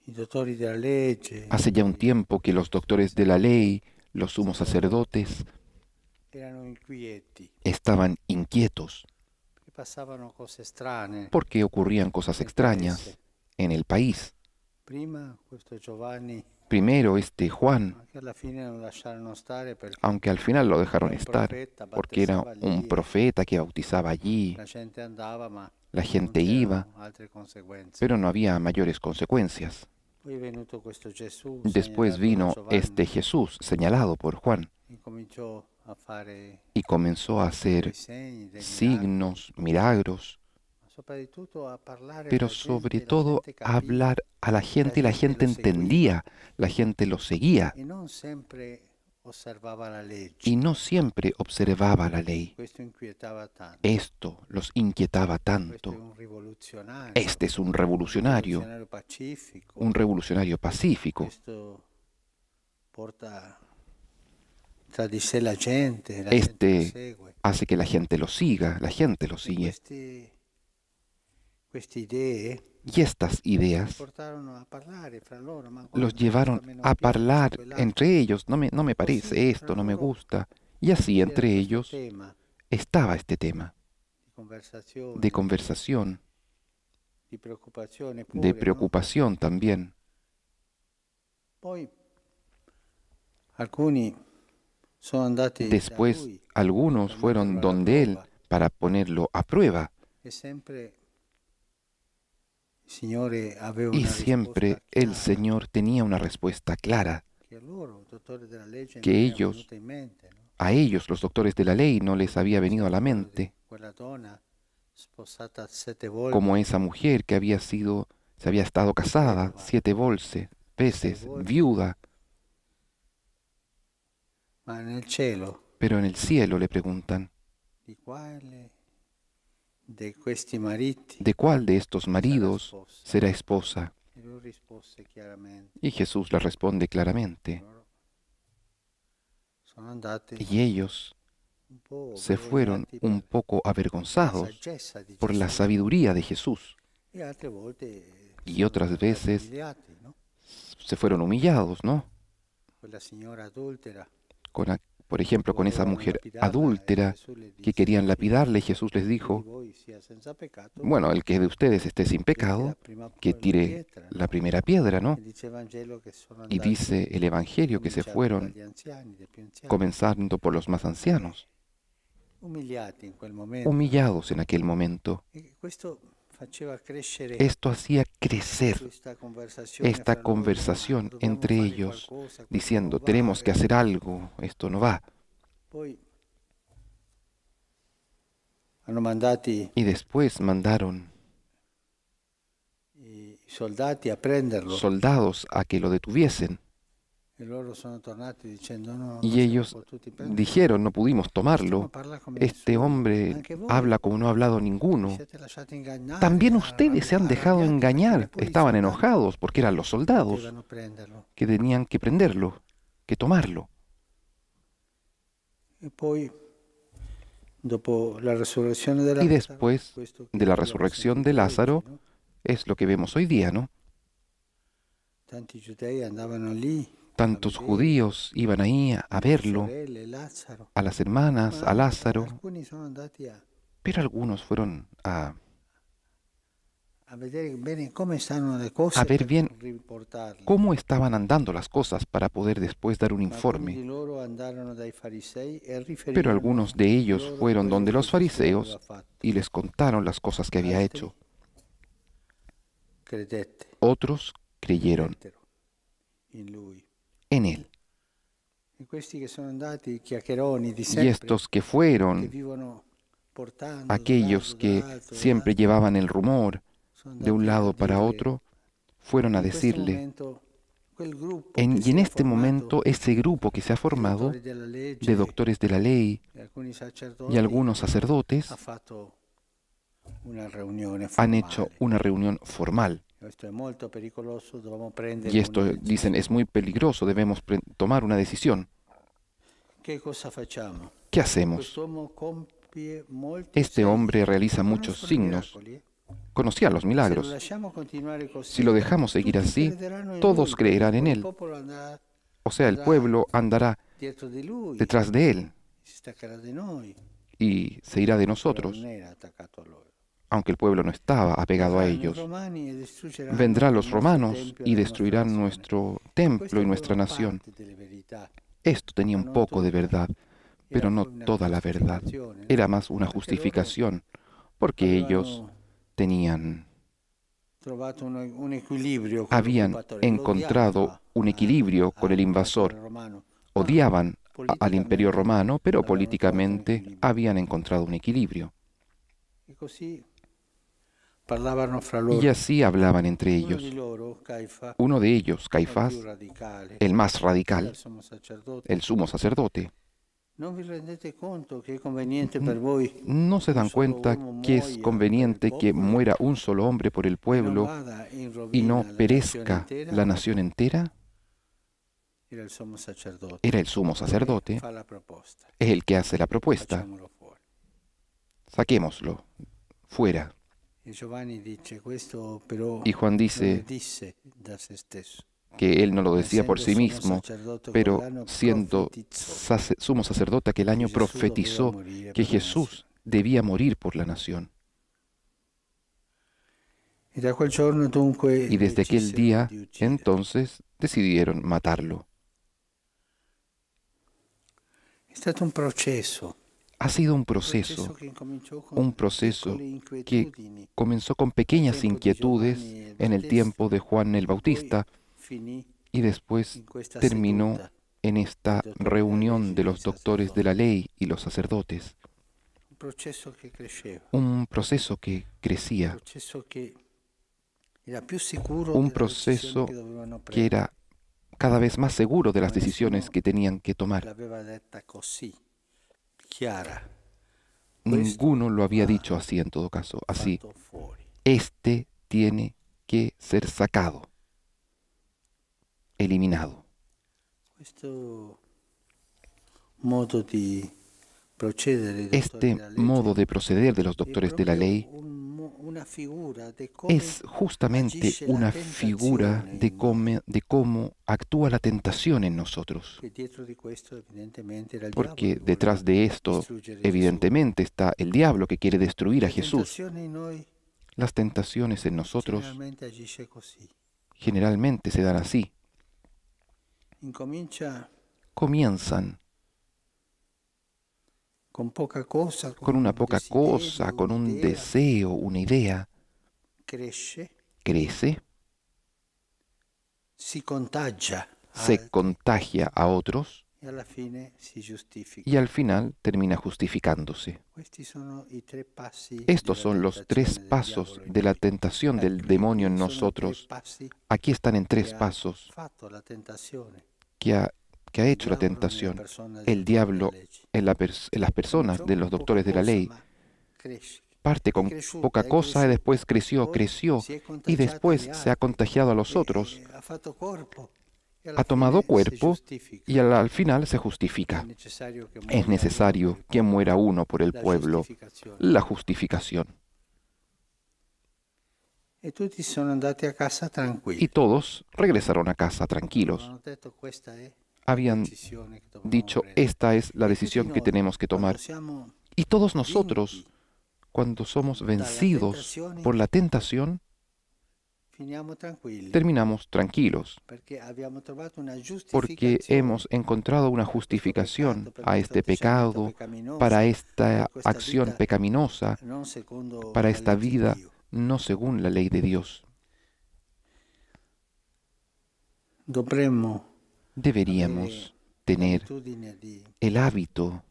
[SPEAKER 2] i dottori della legge
[SPEAKER 1] Hace ya un tiempo que los doctores de la ley, los sumos sacerdotes,
[SPEAKER 2] erano inquieti,
[SPEAKER 1] estaban inquietos
[SPEAKER 2] che passavano cose strane.
[SPEAKER 1] porque ocurrían cosas extrañas en el país.
[SPEAKER 2] Prima questo Giovanni,
[SPEAKER 1] Primero Juan,
[SPEAKER 2] che alla fine non lasciarono stare perché
[SPEAKER 1] aunque al final lo dejaron estar, porque era
[SPEAKER 2] battezzava
[SPEAKER 1] un
[SPEAKER 2] lì,
[SPEAKER 1] profeta que bautizaba allí,
[SPEAKER 2] la gente andava, ma
[SPEAKER 1] la gente
[SPEAKER 2] non
[SPEAKER 1] iba,
[SPEAKER 2] c'erano altre conseguenze.
[SPEAKER 1] pero no había mayores consecuencias.
[SPEAKER 2] Poi è venuto questo Gesù,
[SPEAKER 1] Después
[SPEAKER 2] segnalato
[SPEAKER 1] vino
[SPEAKER 2] da Giovanni,
[SPEAKER 1] este Jesús, señalado por Juan,
[SPEAKER 2] e cominciò a fare
[SPEAKER 1] y comenzó a
[SPEAKER 2] dei
[SPEAKER 1] hacer
[SPEAKER 2] segni, dei miracoli,
[SPEAKER 1] signos, milagros,
[SPEAKER 2] ma soprattutto a parlare
[SPEAKER 1] pero
[SPEAKER 2] alla gente,
[SPEAKER 1] sobre
[SPEAKER 2] la
[SPEAKER 1] todo
[SPEAKER 2] gente capiva,
[SPEAKER 1] hablar a la gente y la gente entendía, la gente lo seguía
[SPEAKER 2] e non sempre osservava la legge.
[SPEAKER 1] y no siempre observaba la ley.
[SPEAKER 2] Questo inquietava tanto.
[SPEAKER 1] Esto los inquietaba
[SPEAKER 2] Questo è
[SPEAKER 1] tanto.
[SPEAKER 2] un rivoluzionario.
[SPEAKER 1] Este es un revolucionario pacífico.
[SPEAKER 2] Questo porta tra di sé la gente lo
[SPEAKER 1] Este
[SPEAKER 2] segue.
[SPEAKER 1] hace que la gente lo siga, la gente lo sigue.
[SPEAKER 2] Queste idee
[SPEAKER 1] Y estas ideas
[SPEAKER 2] portarono a parlare fra loro, ma
[SPEAKER 1] los
[SPEAKER 2] guarda,
[SPEAKER 1] llevaron
[SPEAKER 2] questo a me non
[SPEAKER 1] a
[SPEAKER 2] piace,
[SPEAKER 1] hablar
[SPEAKER 2] quell'altro.
[SPEAKER 1] entre ellos. No me parece esto, no me gusta. Y así
[SPEAKER 2] Era
[SPEAKER 1] entre
[SPEAKER 2] questo
[SPEAKER 1] ellos
[SPEAKER 2] tema
[SPEAKER 1] estaba este tema
[SPEAKER 2] di conversazione,
[SPEAKER 1] de conversación,
[SPEAKER 2] di preoccupazione pure,
[SPEAKER 1] de
[SPEAKER 2] no?
[SPEAKER 1] preocupación también.
[SPEAKER 2] Poi alcuni sono andati da
[SPEAKER 1] Después
[SPEAKER 2] lui
[SPEAKER 1] algunos
[SPEAKER 2] per
[SPEAKER 1] fueron
[SPEAKER 2] metterlo alla
[SPEAKER 1] donde él
[SPEAKER 2] prova,
[SPEAKER 1] para ponerlo a prueba.
[SPEAKER 2] e sempre il Signore aveva
[SPEAKER 1] Y
[SPEAKER 2] una
[SPEAKER 1] siempre
[SPEAKER 2] risposta
[SPEAKER 1] el
[SPEAKER 2] chiara,
[SPEAKER 1] Señor tenía una respuesta clara,
[SPEAKER 2] che a loro, dottori della legge,
[SPEAKER 1] que
[SPEAKER 2] non era
[SPEAKER 1] ellos,
[SPEAKER 2] venuta in mente, no?
[SPEAKER 1] a ellos, los doctores de la ley, no les había venido a la mente,
[SPEAKER 2] Quella donna sposata 7 volte,
[SPEAKER 1] como esa mujer que se había estado casada 7 veces, viuda,
[SPEAKER 2] ma nel cielo
[SPEAKER 1] pero en el cielo le preguntan,
[SPEAKER 2] di quale di questi mariti
[SPEAKER 1] ¿de cuál de estos maridos será esposa?
[SPEAKER 2] e lui rispose chiaramente,
[SPEAKER 1] Y Jesús le responde claramente,
[SPEAKER 2] loro sono andati
[SPEAKER 1] y ellos
[SPEAKER 2] un po'
[SPEAKER 1] se fueron
[SPEAKER 2] vergognati
[SPEAKER 1] un
[SPEAKER 2] per
[SPEAKER 1] poco
[SPEAKER 2] la
[SPEAKER 1] avergonzados
[SPEAKER 2] saggezza di
[SPEAKER 1] por la
[SPEAKER 2] Gesù,
[SPEAKER 1] sabiduría de Jesús,
[SPEAKER 2] e altre volte
[SPEAKER 1] y
[SPEAKER 2] sono
[SPEAKER 1] otras
[SPEAKER 2] andati
[SPEAKER 1] veces
[SPEAKER 2] umiliati, no?
[SPEAKER 1] se fueron humillados, ¿no?
[SPEAKER 2] Quella signora adultera
[SPEAKER 1] Por ejemplo, con esa
[SPEAKER 2] volevano
[SPEAKER 1] mujer
[SPEAKER 2] lapidarla, e
[SPEAKER 1] adúltera
[SPEAKER 2] Gesù le
[SPEAKER 1] que
[SPEAKER 2] disse,
[SPEAKER 1] querían lapidarle, Jesús les
[SPEAKER 2] "Chi di
[SPEAKER 1] dijo,
[SPEAKER 2] voi sia senza peccato,
[SPEAKER 1] bueno, el que de ustedes esté sin
[SPEAKER 2] tiri la
[SPEAKER 1] pecado,
[SPEAKER 2] prima
[SPEAKER 1] que tire
[SPEAKER 2] pietra", no?
[SPEAKER 1] la primera piedra, ¿no?
[SPEAKER 2] E dice il Vangelo che sono
[SPEAKER 1] Y
[SPEAKER 2] andati,
[SPEAKER 1] dice el Evangelio que se
[SPEAKER 2] cominciando
[SPEAKER 1] fueron
[SPEAKER 2] dagli anziani, dai più anziani,
[SPEAKER 1] comenzando por los más ancianos,
[SPEAKER 2] umiliati in quel momento.
[SPEAKER 1] humillados en aquel momento.
[SPEAKER 2] E questo faceva crescere
[SPEAKER 1] Esto hacía crecer
[SPEAKER 2] questa conversazione
[SPEAKER 1] esta
[SPEAKER 2] fra loro,
[SPEAKER 1] conversación
[SPEAKER 2] "Ma dobbiamo
[SPEAKER 1] entre
[SPEAKER 2] fare
[SPEAKER 1] ellos,
[SPEAKER 2] qualcosa, questo
[SPEAKER 1] diciendo,
[SPEAKER 2] non
[SPEAKER 1] tenemos que
[SPEAKER 2] vale".
[SPEAKER 1] hacer algo, esto no va.
[SPEAKER 2] Poi hanno mandati
[SPEAKER 1] Y después mandaron
[SPEAKER 2] i soldati a prenderlo,
[SPEAKER 1] soldados a que lo detuviesen.
[SPEAKER 2] e loro sono tornati dicendo no, non
[SPEAKER 1] Y
[SPEAKER 2] siamo
[SPEAKER 1] ellos
[SPEAKER 2] potuti prenderlo.
[SPEAKER 1] dijeron, no pudimos tomarlo.
[SPEAKER 2] Parla come
[SPEAKER 1] Este
[SPEAKER 2] nessuno.
[SPEAKER 1] hombre
[SPEAKER 2] Anche voi
[SPEAKER 1] habla como no ha hablado ninguno.
[SPEAKER 2] siete lasciati ingannare,
[SPEAKER 1] También ustedes se han dejado
[SPEAKER 2] arrabbiati,
[SPEAKER 1] engañar.
[SPEAKER 2] perché poi i
[SPEAKER 1] Estaban
[SPEAKER 2] soldati
[SPEAKER 1] enojados porque eran los soldados
[SPEAKER 2] potevano prenderlo.
[SPEAKER 1] que tenían que prenderlo, que tomarlo.
[SPEAKER 2] E poi dopo la resurrezione di
[SPEAKER 1] Y
[SPEAKER 2] Lazzaro,
[SPEAKER 1] después
[SPEAKER 2] questo che
[SPEAKER 1] de la
[SPEAKER 2] abbiamo
[SPEAKER 1] resurrección
[SPEAKER 2] sentito
[SPEAKER 1] de Lázaro,
[SPEAKER 2] oggi, no?
[SPEAKER 1] es lo que vemos hoy día, ¿no?
[SPEAKER 2] Tanti giudei andavano lì
[SPEAKER 1] Tantos judíos iban ahí a verlo, a las hermanas, a Lázaro, pero algunos fueron a ver bien cómo estaban andando las cosas para poder después dar un informe. Pero algunos de ellos fueron donde los fariseos y les contaron las cosas que había hecho. Otros creyeron en él. Y estos que fueron, aquellos que siempre llevaban el rumor de un lado para otro, fueron a decirle, y en este momento ese grupo que se ha formado de doctores de la ley y algunos sacerdotes han hecho una reunión formal. Y esto, dicen, es muy peligroso, debemos tomar una decisión. ¿Qué hacemos? Este hombre realiza muchos signos. Conocía los milagros. Si lo dejamos seguir así, todos creerán en él. O sea, el pueblo andará detrás de él y se irá de nosotros, aunque el pueblo no estaba apegado a ellos. Vendrán los romanos y destruirán nuestro templo y nuestra nación. Esto tenía un poco de verdad, pero no toda la verdad. Era más una justificación, porque ellos habían encontrado un equilibrio con el invasor. Odiaban al imperio romano, pero políticamente habían encontrado un equilibrio. Y así hablaban entre ellos. Uno de ellos, Caifás, el más radical, el sumo sacerdote. ¿No se dan cuenta que es conveniente que muera un solo hombre por el pueblo y no perezca la nación entera? Era el sumo sacerdote, es el que hace la propuesta. Saquémoslo fuera. Y Juan dice que él no lo decía por sí mismo, pero siendo sumo sacerdote aquel año profetizó que Jesús debía morir por la nación. Y desde aquel día, entonces, decidieron matarlo. Ha sido un proceso que comenzó con pequeñas inquietudes en el tiempo de Juan el Bautista y después terminó en esta reunión de los doctores de la ley y los sacerdotes. Un proceso que crecía, un proceso que era cada vez más seguro de las decisiones que tenían que tomar. Ninguno lo había dicho así en todo caso, así. Este tiene que ser sacado, eliminado. Este modo de proceder de los doctores de la ley es justamente una figura de cómo actúa la tentación en nosotros. Porque detrás de esto, evidentemente, está el diablo que quiere destruir a Jesús. Las tentaciones en nosotros generalmente se dan así. Comienzan con una poca cosa, con un deseo, una idea. Crece, se contagia a otros y al final termina justificándose. Estos son los 3 pasos de la tentación del demonio en nosotros. Aquí están en 3 pasos que ha hecho la tentación. El diablo en las personas de los doctores de la ley parte con poca cosa y después creció y después se ha contagiado a los otros. Ha tomado cuerpo y al final se justifica. Es necesario que muera uno por el pueblo, la justificación.
[SPEAKER 2] E tutti sono andati a casa
[SPEAKER 1] Y
[SPEAKER 2] tranquilli.
[SPEAKER 1] todos regresaron a casa tranquilos.
[SPEAKER 2] Hanno detto questa è la
[SPEAKER 1] Habían
[SPEAKER 2] decisione che dobbiamo
[SPEAKER 1] dicho,
[SPEAKER 2] prendere.
[SPEAKER 1] esta es la
[SPEAKER 2] E tutti
[SPEAKER 1] decisión que
[SPEAKER 2] noi,
[SPEAKER 1] tenemos que
[SPEAKER 2] quando
[SPEAKER 1] tomar.
[SPEAKER 2] siamo
[SPEAKER 1] Y todos nosotros, cuando somos vencidos por la tentación,
[SPEAKER 2] finiamo tranquilli,
[SPEAKER 1] terminamos tranquilos,
[SPEAKER 2] perché abbiamo trovato una
[SPEAKER 1] porque
[SPEAKER 2] giustificazione
[SPEAKER 1] hemos encontrado una justificación
[SPEAKER 2] per
[SPEAKER 1] a
[SPEAKER 2] questo
[SPEAKER 1] este pecado,
[SPEAKER 2] atteggiamento peccaminoso,
[SPEAKER 1] para esta
[SPEAKER 2] per questa
[SPEAKER 1] acción
[SPEAKER 2] vita
[SPEAKER 1] pecaminosa,
[SPEAKER 2] non secondo
[SPEAKER 1] para
[SPEAKER 2] la
[SPEAKER 1] esta
[SPEAKER 2] legge di
[SPEAKER 1] vida
[SPEAKER 2] Dio.
[SPEAKER 1] no según la ley de Dios.
[SPEAKER 2] Dovremmo
[SPEAKER 1] Deberíamos tener
[SPEAKER 2] l'abitudine di
[SPEAKER 1] el hábito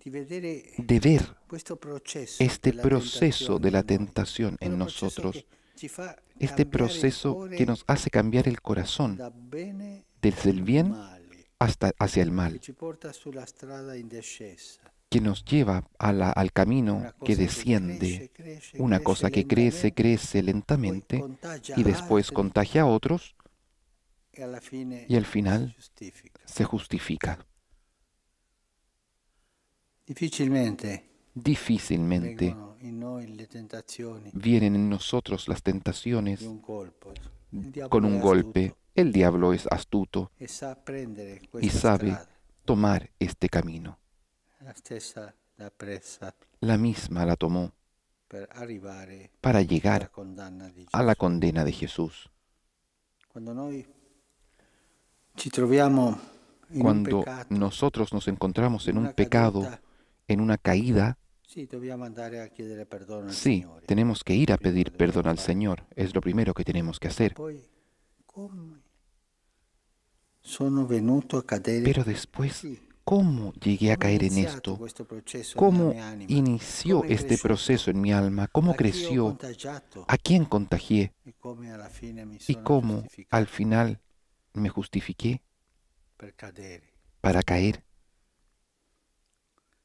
[SPEAKER 2] vedere
[SPEAKER 1] de ver
[SPEAKER 2] questo processo
[SPEAKER 1] este
[SPEAKER 2] della
[SPEAKER 1] proceso de la
[SPEAKER 2] tentazione
[SPEAKER 1] tentación
[SPEAKER 2] in
[SPEAKER 1] en
[SPEAKER 2] noi. Quello processo
[SPEAKER 1] nosotros,
[SPEAKER 2] che ci fa
[SPEAKER 1] este
[SPEAKER 2] cambiare il
[SPEAKER 1] proceso
[SPEAKER 2] cuore
[SPEAKER 1] que nos hace cambiar el corazón
[SPEAKER 2] da bene
[SPEAKER 1] desde el bien
[SPEAKER 2] male,
[SPEAKER 1] hacia el
[SPEAKER 2] che
[SPEAKER 1] mal,
[SPEAKER 2] ci porta sulla strada in discesa.
[SPEAKER 1] que nos lleva al camino
[SPEAKER 2] Una
[SPEAKER 1] que
[SPEAKER 2] cosa
[SPEAKER 1] desciende,
[SPEAKER 2] cresce,
[SPEAKER 1] una cosa que crece, crece
[SPEAKER 2] poi
[SPEAKER 1] lentamente
[SPEAKER 2] contagia
[SPEAKER 1] y después
[SPEAKER 2] altri
[SPEAKER 1] contagia a otros
[SPEAKER 2] e alla fine
[SPEAKER 1] y al final
[SPEAKER 2] si giustifica.
[SPEAKER 1] se justifica.
[SPEAKER 2] Difícilmente
[SPEAKER 1] Difícilmente
[SPEAKER 2] vengono in noi le tentazioni
[SPEAKER 1] vienen en nosotros las tentaciones
[SPEAKER 2] di un colpo. Il diavolo
[SPEAKER 1] con
[SPEAKER 2] è
[SPEAKER 1] un golpe.
[SPEAKER 2] astuto
[SPEAKER 1] El diablo es astuto
[SPEAKER 2] e sa prendere
[SPEAKER 1] y
[SPEAKER 2] questa
[SPEAKER 1] sabe
[SPEAKER 2] strada.
[SPEAKER 1] tomar este camino.
[SPEAKER 2] La stessa l'ha presa
[SPEAKER 1] La misma la tomó
[SPEAKER 2] per arrivare
[SPEAKER 1] para
[SPEAKER 2] alla
[SPEAKER 1] llegar
[SPEAKER 2] condanna di
[SPEAKER 1] a la
[SPEAKER 2] Gesù.
[SPEAKER 1] condena de Jesús.
[SPEAKER 2] Quando noi ci troviamo in un
[SPEAKER 1] Cuando
[SPEAKER 2] peccato,
[SPEAKER 1] nosotros nos encontramos en
[SPEAKER 2] una
[SPEAKER 1] un pecado,
[SPEAKER 2] caduta,
[SPEAKER 1] en una caída,
[SPEAKER 2] sì, dobbiamo andare a chiedere perdono al
[SPEAKER 1] sí,
[SPEAKER 2] Signore.
[SPEAKER 1] tenemos que ir a
[SPEAKER 2] Prima
[SPEAKER 1] pedir
[SPEAKER 2] lo
[SPEAKER 1] perdón
[SPEAKER 2] dobbiamo
[SPEAKER 1] al
[SPEAKER 2] fare.
[SPEAKER 1] Señor. Es lo primero que tenemos que hacer.
[SPEAKER 2] Poi, come sono venuto a cadere?
[SPEAKER 1] Pero después,
[SPEAKER 2] Sì,
[SPEAKER 1] ¿cómo llegué a
[SPEAKER 2] come è
[SPEAKER 1] caer en
[SPEAKER 2] iniziato
[SPEAKER 1] esto?
[SPEAKER 2] questo processo
[SPEAKER 1] ¿Cómo
[SPEAKER 2] nella mia anima?
[SPEAKER 1] inició
[SPEAKER 2] Come è
[SPEAKER 1] este
[SPEAKER 2] cresciuto?
[SPEAKER 1] proceso en mi alma? ¿Cómo
[SPEAKER 2] A chi ho
[SPEAKER 1] creció?
[SPEAKER 2] contagiato?
[SPEAKER 1] ¿A quién contagié?
[SPEAKER 2] E come alla fine mi
[SPEAKER 1] ¿Y
[SPEAKER 2] sono
[SPEAKER 1] cómo
[SPEAKER 2] giustificato
[SPEAKER 1] al final me justifiqué
[SPEAKER 2] per cadere.
[SPEAKER 1] para caer?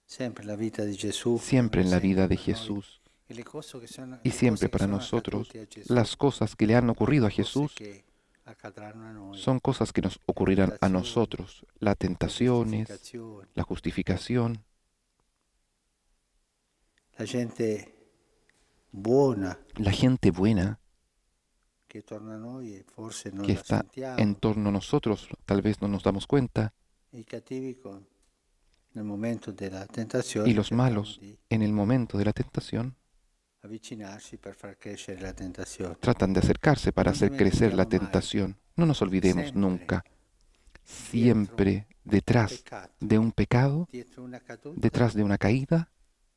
[SPEAKER 2] Sempre la vita di Gesù.
[SPEAKER 1] Siempre en la vida de
[SPEAKER 2] per noi.
[SPEAKER 1] Jesús
[SPEAKER 2] E le cose che sono-
[SPEAKER 1] y
[SPEAKER 2] le
[SPEAKER 1] siempre
[SPEAKER 2] cose che
[SPEAKER 1] para
[SPEAKER 2] sono
[SPEAKER 1] nosotros,
[SPEAKER 2] accadute a Gesù,
[SPEAKER 1] las cosas que le han ocurrido a
[SPEAKER 2] cose
[SPEAKER 1] Jesús
[SPEAKER 2] che accadranno a noi.
[SPEAKER 1] son cosas que nos ocurrirán a nosotros. Las
[SPEAKER 2] La
[SPEAKER 1] tentaciones,
[SPEAKER 2] giustificazione.
[SPEAKER 1] la justificación,
[SPEAKER 2] La gente buona
[SPEAKER 1] la gente buena
[SPEAKER 2] che torna a noi e forse non
[SPEAKER 1] que
[SPEAKER 2] la
[SPEAKER 1] está
[SPEAKER 2] sentiamo.
[SPEAKER 1] en torno a nosotros, tal vez no nos damos cuenta,
[SPEAKER 2] I cattivi nel momento della tentazione
[SPEAKER 1] y los
[SPEAKER 2] cercano
[SPEAKER 1] malos
[SPEAKER 2] di
[SPEAKER 1] en el momento de la tentación
[SPEAKER 2] avvicinarsi per far crescere la tentazione.
[SPEAKER 1] tratan de acercarse para
[SPEAKER 2] No
[SPEAKER 1] hacer crecer la
[SPEAKER 2] dimentichiamo mai.
[SPEAKER 1] tentación. No nos olvidemos
[SPEAKER 2] Siempre
[SPEAKER 1] nunca, siempre detrás
[SPEAKER 2] Peccato.
[SPEAKER 1] de un pecado,
[SPEAKER 2] Dietro una caduta
[SPEAKER 1] detrás de una caída,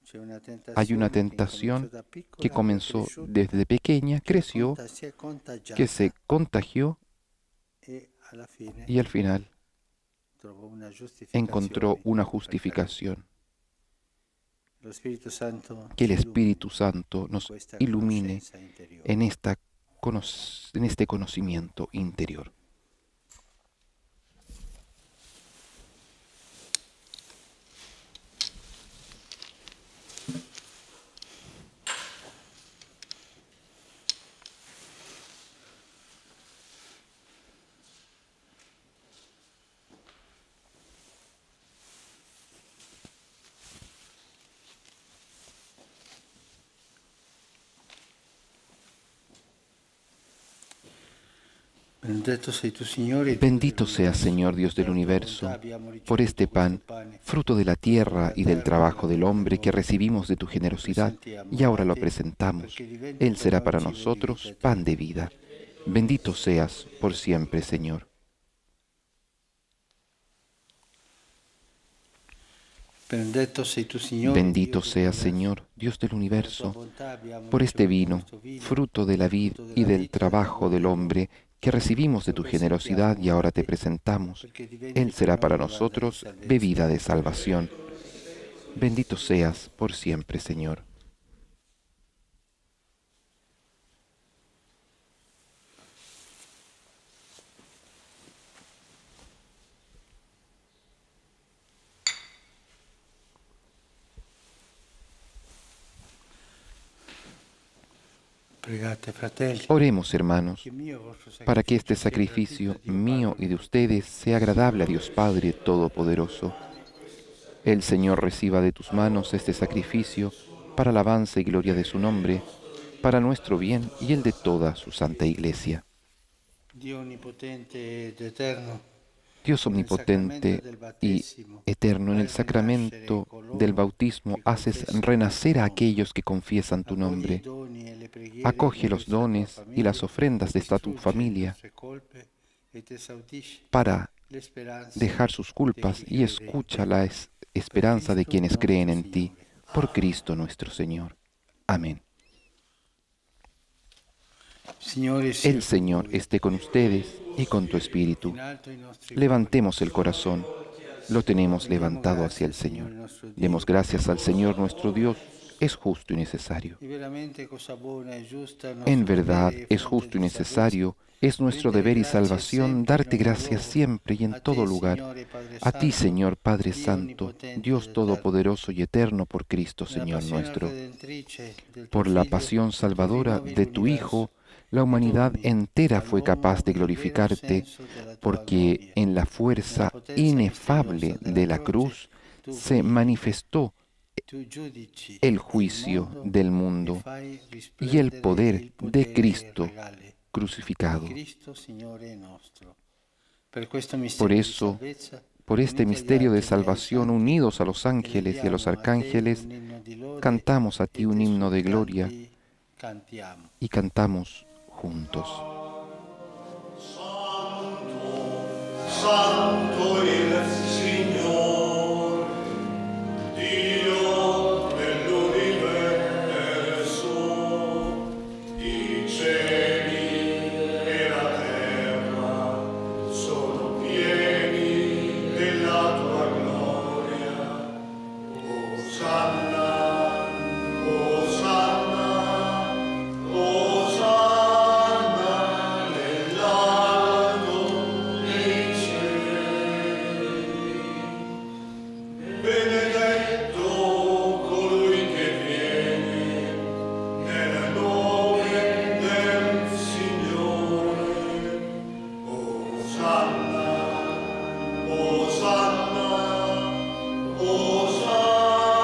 [SPEAKER 2] c'è una
[SPEAKER 1] hay una
[SPEAKER 2] tentazione
[SPEAKER 1] tentación que comenzó
[SPEAKER 2] cresciuta,
[SPEAKER 1] desde pequeña, creció,
[SPEAKER 2] si è contagiata
[SPEAKER 1] que se contagió
[SPEAKER 2] e alla fine
[SPEAKER 1] y al final
[SPEAKER 2] trovò una giustificazione
[SPEAKER 1] encontró una
[SPEAKER 2] per
[SPEAKER 1] justificación.
[SPEAKER 2] cadere. Lo Spirito Santo
[SPEAKER 1] Que el
[SPEAKER 2] ci
[SPEAKER 1] Espíritu Santo
[SPEAKER 2] illumini
[SPEAKER 1] nos
[SPEAKER 2] questa
[SPEAKER 1] ilumine
[SPEAKER 2] conoscenza interiore.
[SPEAKER 1] en este conocimiento interior.
[SPEAKER 2] Benedetto sei tu, Signore,
[SPEAKER 1] Bendito seas, Señor Dios del universo, por este pan, fruto de la tierra y del trabajo del hombre que recibimos de tu generosidad y ahora lo presentamos. Él será para nosotros pan de vida. Bendito seas por siempre, Señor.
[SPEAKER 2] Benedetto sei tu, Signore,
[SPEAKER 1] Bendito
[SPEAKER 2] Dio del
[SPEAKER 1] seas,
[SPEAKER 2] universo.
[SPEAKER 1] Señor, Dios del
[SPEAKER 2] Per la tua
[SPEAKER 1] universo,
[SPEAKER 2] bontà abbiamo
[SPEAKER 1] por este
[SPEAKER 2] ricevuto
[SPEAKER 1] vino,
[SPEAKER 2] questo vino,
[SPEAKER 1] fruto de la vid y del trabajo del hombre que recibimos de tu generosidad y ahora te presentamos.
[SPEAKER 2] perché diventi
[SPEAKER 1] Él será
[SPEAKER 2] per
[SPEAKER 1] para
[SPEAKER 2] noi bevanda di
[SPEAKER 1] nosotros
[SPEAKER 2] salvezza.
[SPEAKER 1] bebida de salvación. Bendito seas por siempre, Señor.
[SPEAKER 2] Pregate, fratelli,
[SPEAKER 1] Oremos, hermanos,
[SPEAKER 2] che il mio e il vostro
[SPEAKER 1] para que este
[SPEAKER 2] sia gradito
[SPEAKER 1] sacrificio
[SPEAKER 2] a Dio
[SPEAKER 1] mío
[SPEAKER 2] Padre
[SPEAKER 1] y de ustedes sea agradable a Dios Padre Todopoderoso. El Señor reciba de tus manos este sacrificio para alabanza y gloria de su nombre, para nuestro bien y el de toda su santa Iglesia.
[SPEAKER 2] Dio onnipotente ed eterno,
[SPEAKER 1] Dios omnipotente y eterno, en el sacramento del bautismo haces renacer a aquellos que confiesan tu nombre. Acoge los dones y las ofrendas de esta tu familia para dejar sus culpas y escucha la esperanza de quienes creen en ti, por Cristo nuestro Señor. Amén. El Señor esté con ustedes y con tu espíritu. Levantemos el corazón, lo tenemos levantado hacia el Señor. Demos gracias al Señor nuestro Dios, es justo y necesario. En verdad es justo y necesario, es nuestro deber y salvación darte gracias siempre y en todo lugar. A ti, Señor Padre Santo, Dios Todopoderoso y Eterno, por Cristo, Señor nuestro. Por la pasión salvadora de tu Hijo, la humanidad entera fue capaz de glorificarte, porque en la fuerza inefable de la cruz se manifestó el juicio del mundo y el poder de Cristo crucificado. Por eso, por este misterio de salvación, unidos a los ángeles y a los arcángeles, cantamos a ti un himno de gloria y cantamos juntos.
[SPEAKER 5] Santo il Signore, Dio dell'universo, i cieli e la terra sono pieni della tua gloria. Osanna, Osanna, Osanna nell'alto dei cieli. Benedetto colui che viene nel nome del Signore. Osanna, Osanna, Osanna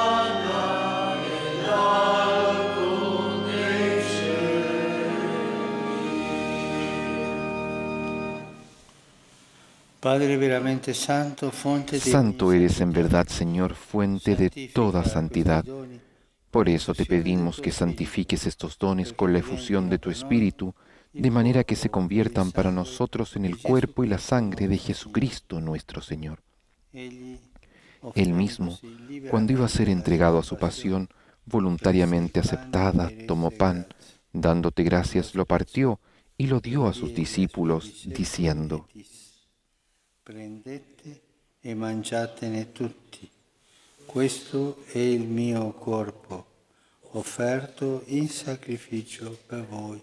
[SPEAKER 5] nell'alto dei cieli.
[SPEAKER 2] Padre veramente santo, fonte de
[SPEAKER 1] Santo eres en verdad, Señor, fuente de toda santidad. Por eso te pedimos que santifiques estos dones con la efusión de tu Espíritu, de manera que se conviertan para nosotros en el cuerpo y la sangre de Jesucristo nuestro Señor. Él mismo, cuando iba a ser entregado a su pasión, voluntariamente aceptada, tomó pan, dándote gracias, lo partió y lo dio a sus discípulos, diciendo:
[SPEAKER 2] Prendete e mangiatene tutti. Questo è il mio corpo, offerto in sacrificio per voi.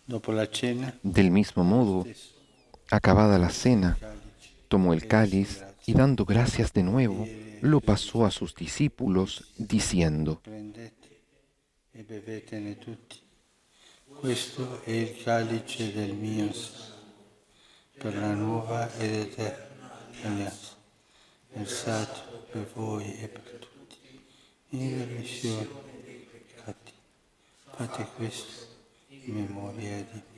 [SPEAKER 2] Dopo la cena,
[SPEAKER 1] Del mismo modo, acabada la cena, tomó el cáliz y dando gracias de nuevo, lo pasó a sus discípulos, diciendo:
[SPEAKER 2] prendete e bevetene tutti. Questo è il calice del mio sangue, per la nuova ed eterna alleanza, versato per voi e per tutti, in remissione dei peccati. Fate questo in memoria di me.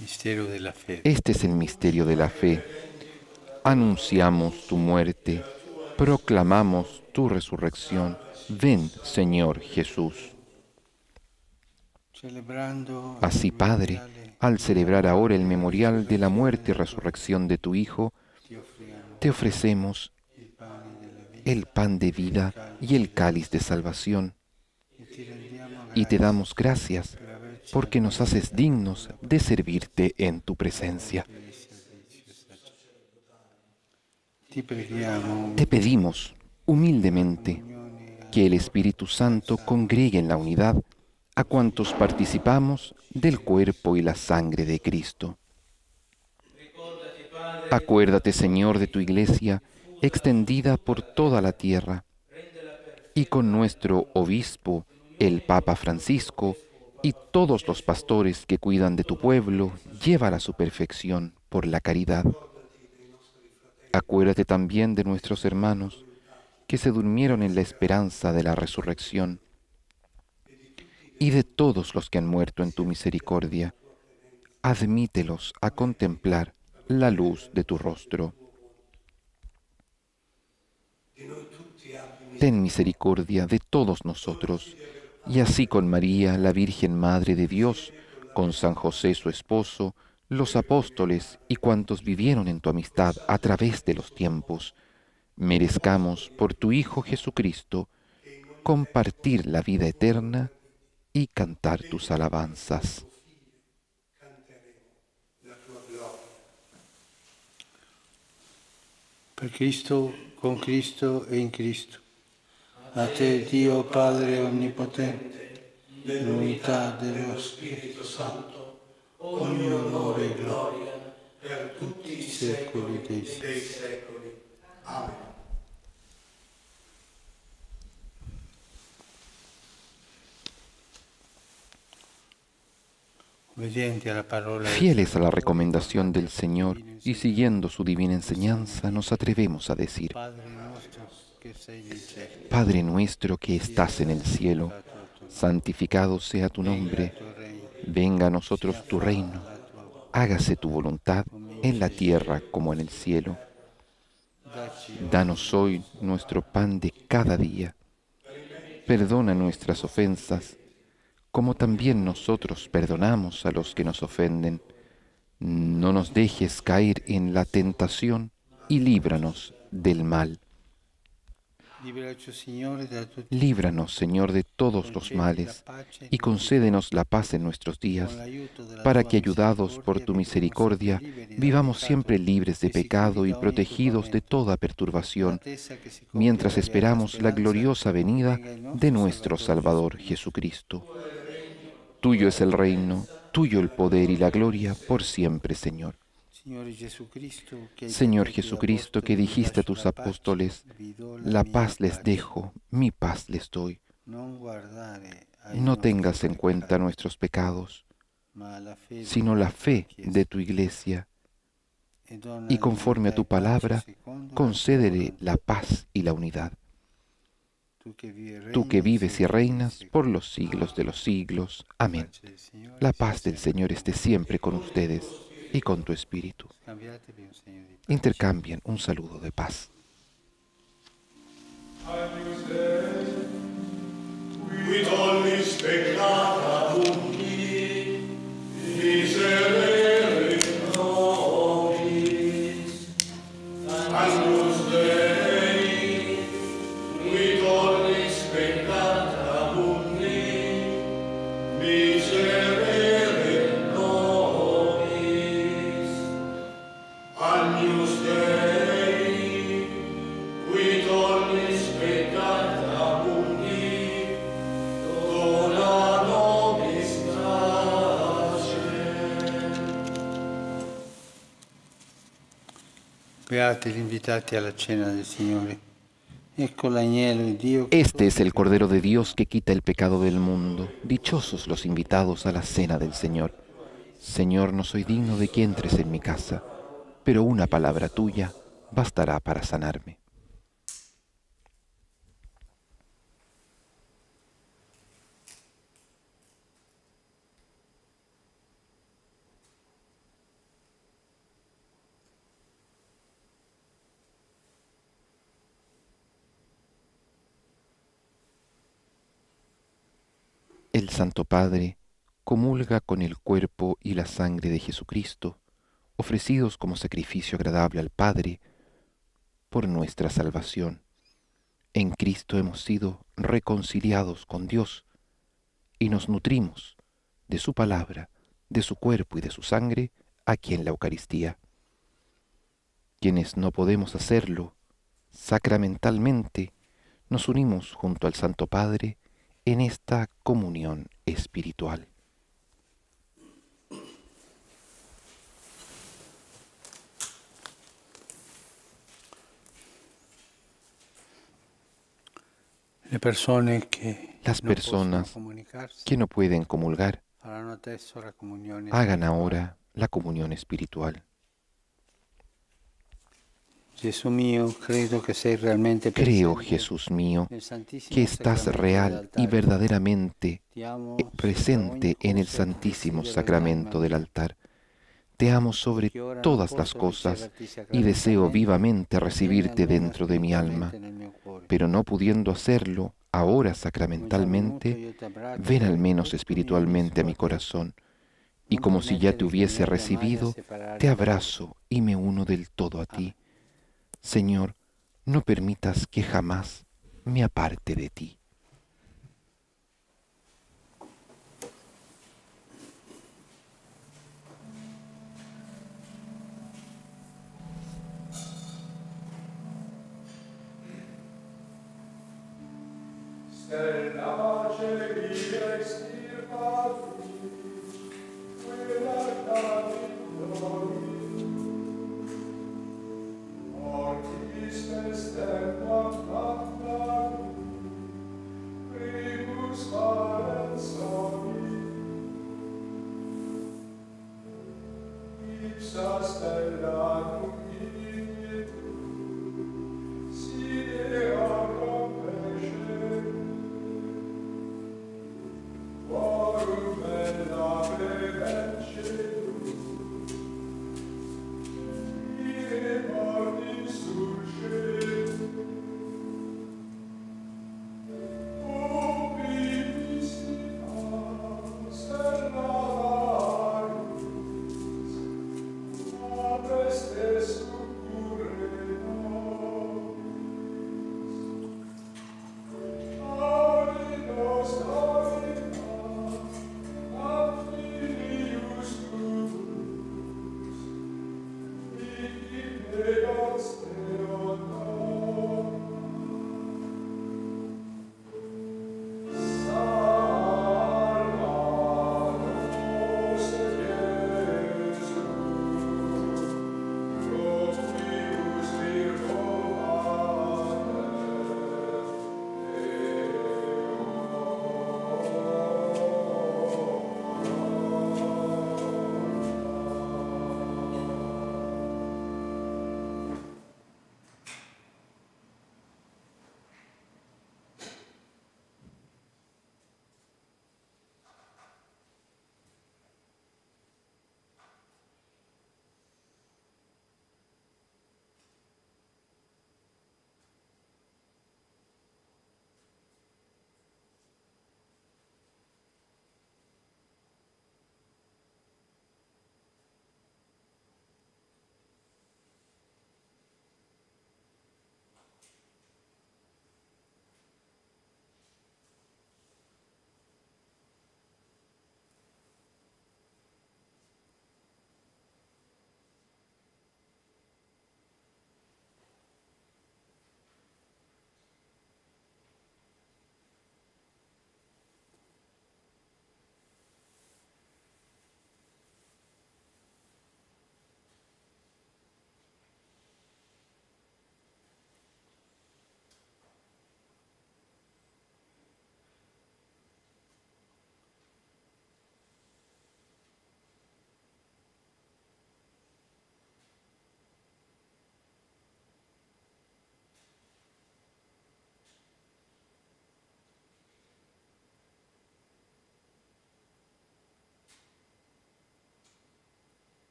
[SPEAKER 2] Mistero della fede.
[SPEAKER 1] Este es el misterio de la fe. Anunciamos tu muerte, proclamamos tu resurrección. Ven, Señor Jesús.
[SPEAKER 2] Celebrando
[SPEAKER 1] Así, Padre, al celebrar ahora el memorial de la muerte y resurrección de tu Hijo,
[SPEAKER 2] ti offriamo
[SPEAKER 1] te ofrecemos el pan de vida y el cáliz de salvación, y te damos gracias porque nos haces dignos de servirte en tu presencia. Te pedimos humildemente que el Espíritu Santo congregue en la unidad a cuantos participamos del cuerpo y la sangre de Cristo. Acuérdate, Señor, de tu Iglesia extendida por toda la tierra, y con nuestro obispo, el Papa Francisco, y todos los pastores que cuidan de tu pueblo, llévala a su perfección por la caridad. Acuérdate también de nuestros hermanos que se durmieron en la esperanza de la resurrección, y de todos los que han muerto en tu misericordia. Admítelos a contemplar la luz de tu rostro. Ten misericordia de todos nosotros, y así con María, la Virgen Madre de Dios, con San José su esposo, los apóstoles y cuantos vivieron en tu amistad a través de los tiempos, merezcamos por tu Hijo Jesucristo compartir la vida eterna y cantar tus alabanzas.
[SPEAKER 2] Per Cristo, con Cristo e in Cristo. A te, Dio Padre Onnipotente, nell'unità dello Spirito Santo, ogni onore e gloria per tutti i secoli dei secoli. Amen.
[SPEAKER 1] Fieles a la recomendación del Señor y siguiendo su divina enseñanza, nos atrevemos a decir: Padre nuestro que estás en el cielo, santificado sea tu nombre, venga a nosotros tu reino, hágase tu voluntad en la tierra como en el cielo. Danos hoy nuestro pan de cada día. Perdona nuestras ofensas, como también nosotros perdonamos a los que nos ofenden. No nos dejes caer en la tentación y líbranos del mal. Líbranos, Señor, de todos los males y concédenos la paz en nuestros días, para que, ayudados por tu misericordia, vivamos siempre libres de pecado y protegidos de toda perturbación, mientras esperamos la gloriosa venida de nuestro Salvador Jesucristo. Tuyo es el reino, tuyo el poder y la gloria por siempre, Señor. Señor Jesucristo, que dijiste a tus apóstoles: la paz les dejo, mi paz les doy. No tengas en cuenta nuestros pecados, sino la fe de tu Iglesia, y conforme a tu palabra, concédele la paz y la unidad. Tú que vives y reinas por los siglos de los siglos. Amén. La paz del Señor esté siempre con ustedes y con tu espíritu. Intercambien un saludo de paz.
[SPEAKER 2] Beati gli invitati alla cena del Signore. Ecco l'agnello di Dio.
[SPEAKER 1] Este es el Cordero de Dios que quita el pecado del mundo. Dichosos los invitados a la cena del Señor. Señor, no soy digno de que entres en mi casa, pero una palabra tuya bastará para sanarme. El Santo Padre comulga con el cuerpo y la sangre de Jesucristo, ofrecidos como sacrificio agradable al Padre, por nuestra salvación. En Cristo hemos sido reconciliados con Dios y nos nutrimos de su palabra, de su cuerpo y de su sangre aquí en la Eucaristía. Quienes no podemos hacerlo sacramentalmente, nos unimos junto al Santo Padre en esta comunión espiritual.
[SPEAKER 2] Las personas
[SPEAKER 1] que no pueden comulgar hagan ahora la comunión espiritual. Creo, Jesús mío, que estás real y verdaderamente presente en el Santísimo Sacramento del altar. Te amo sobre todas las cosas y deseo vivamente recibirte dentro de mi alma, pero no pudiendo hacerlo ahora sacramentalmente, ven al menos espiritualmente a mi corazón, y como si ya te hubiese recibido, te abrazo y me uno del todo a ti. Señor, no permitas que jamás me aparte de ti.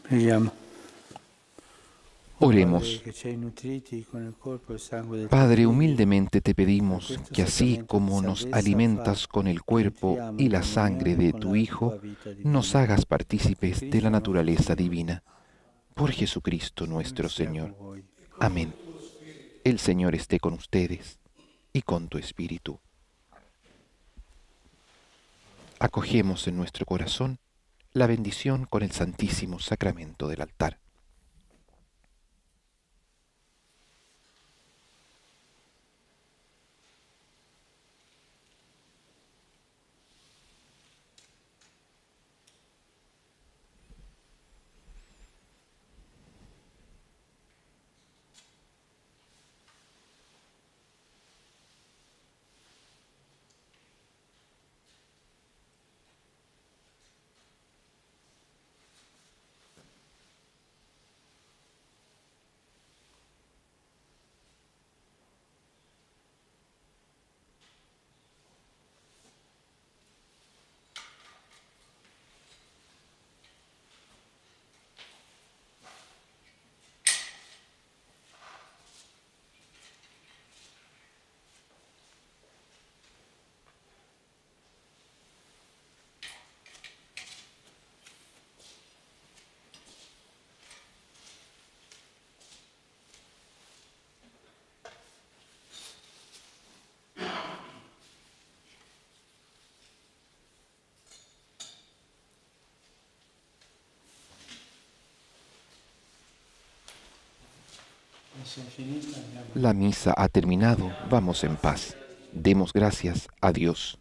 [SPEAKER 2] Preghiamo.
[SPEAKER 1] Oremos.
[SPEAKER 2] Che ci hai nutriti con il corpo e il sangue del
[SPEAKER 1] Padre,
[SPEAKER 2] tuo Figlio,
[SPEAKER 1] humildemente te pedimos que así como nos alimentas con el cuerpo y la sangre de tu Hijo, nos hagas partícipes de la naturaleza divina. Por Jesucristo nuestro Señor. Amén. El Señor esté con ustedes y con tu espíritu. Acogemos en nuestro corazón la bendición con el Santísimo Sacramento del altar. La misa ha terminado, vamos en paz. Demos gracias a Dios.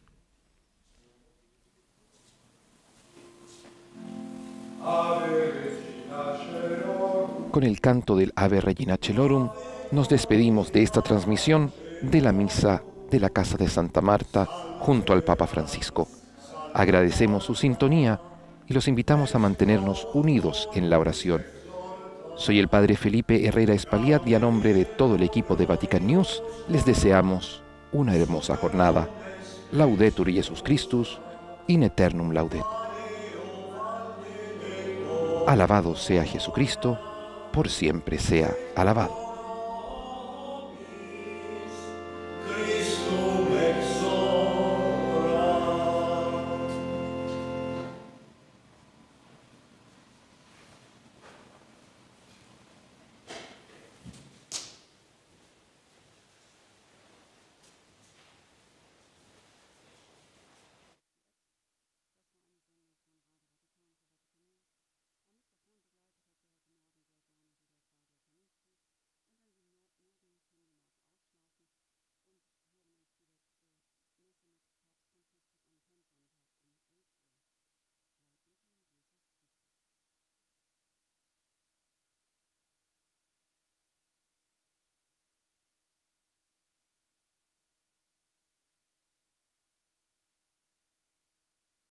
[SPEAKER 1] Con el canto del Ave Regina Celorum, nos despedimos de esta transmisión de la misa de la Casa de Santa Marta junto al Papa Francisco. Agradecemos su sintonía y los invitamos a mantenernos unidos en la oración. Soy el Padre Felipe Herrera Espaliat y a nombre de todo el equipo de Vatican News les deseamos una hermosa jornada. Laudetur Jesus Christus, in aeternum laudet. Alabado sea Jesucristo, por siempre sea alabado.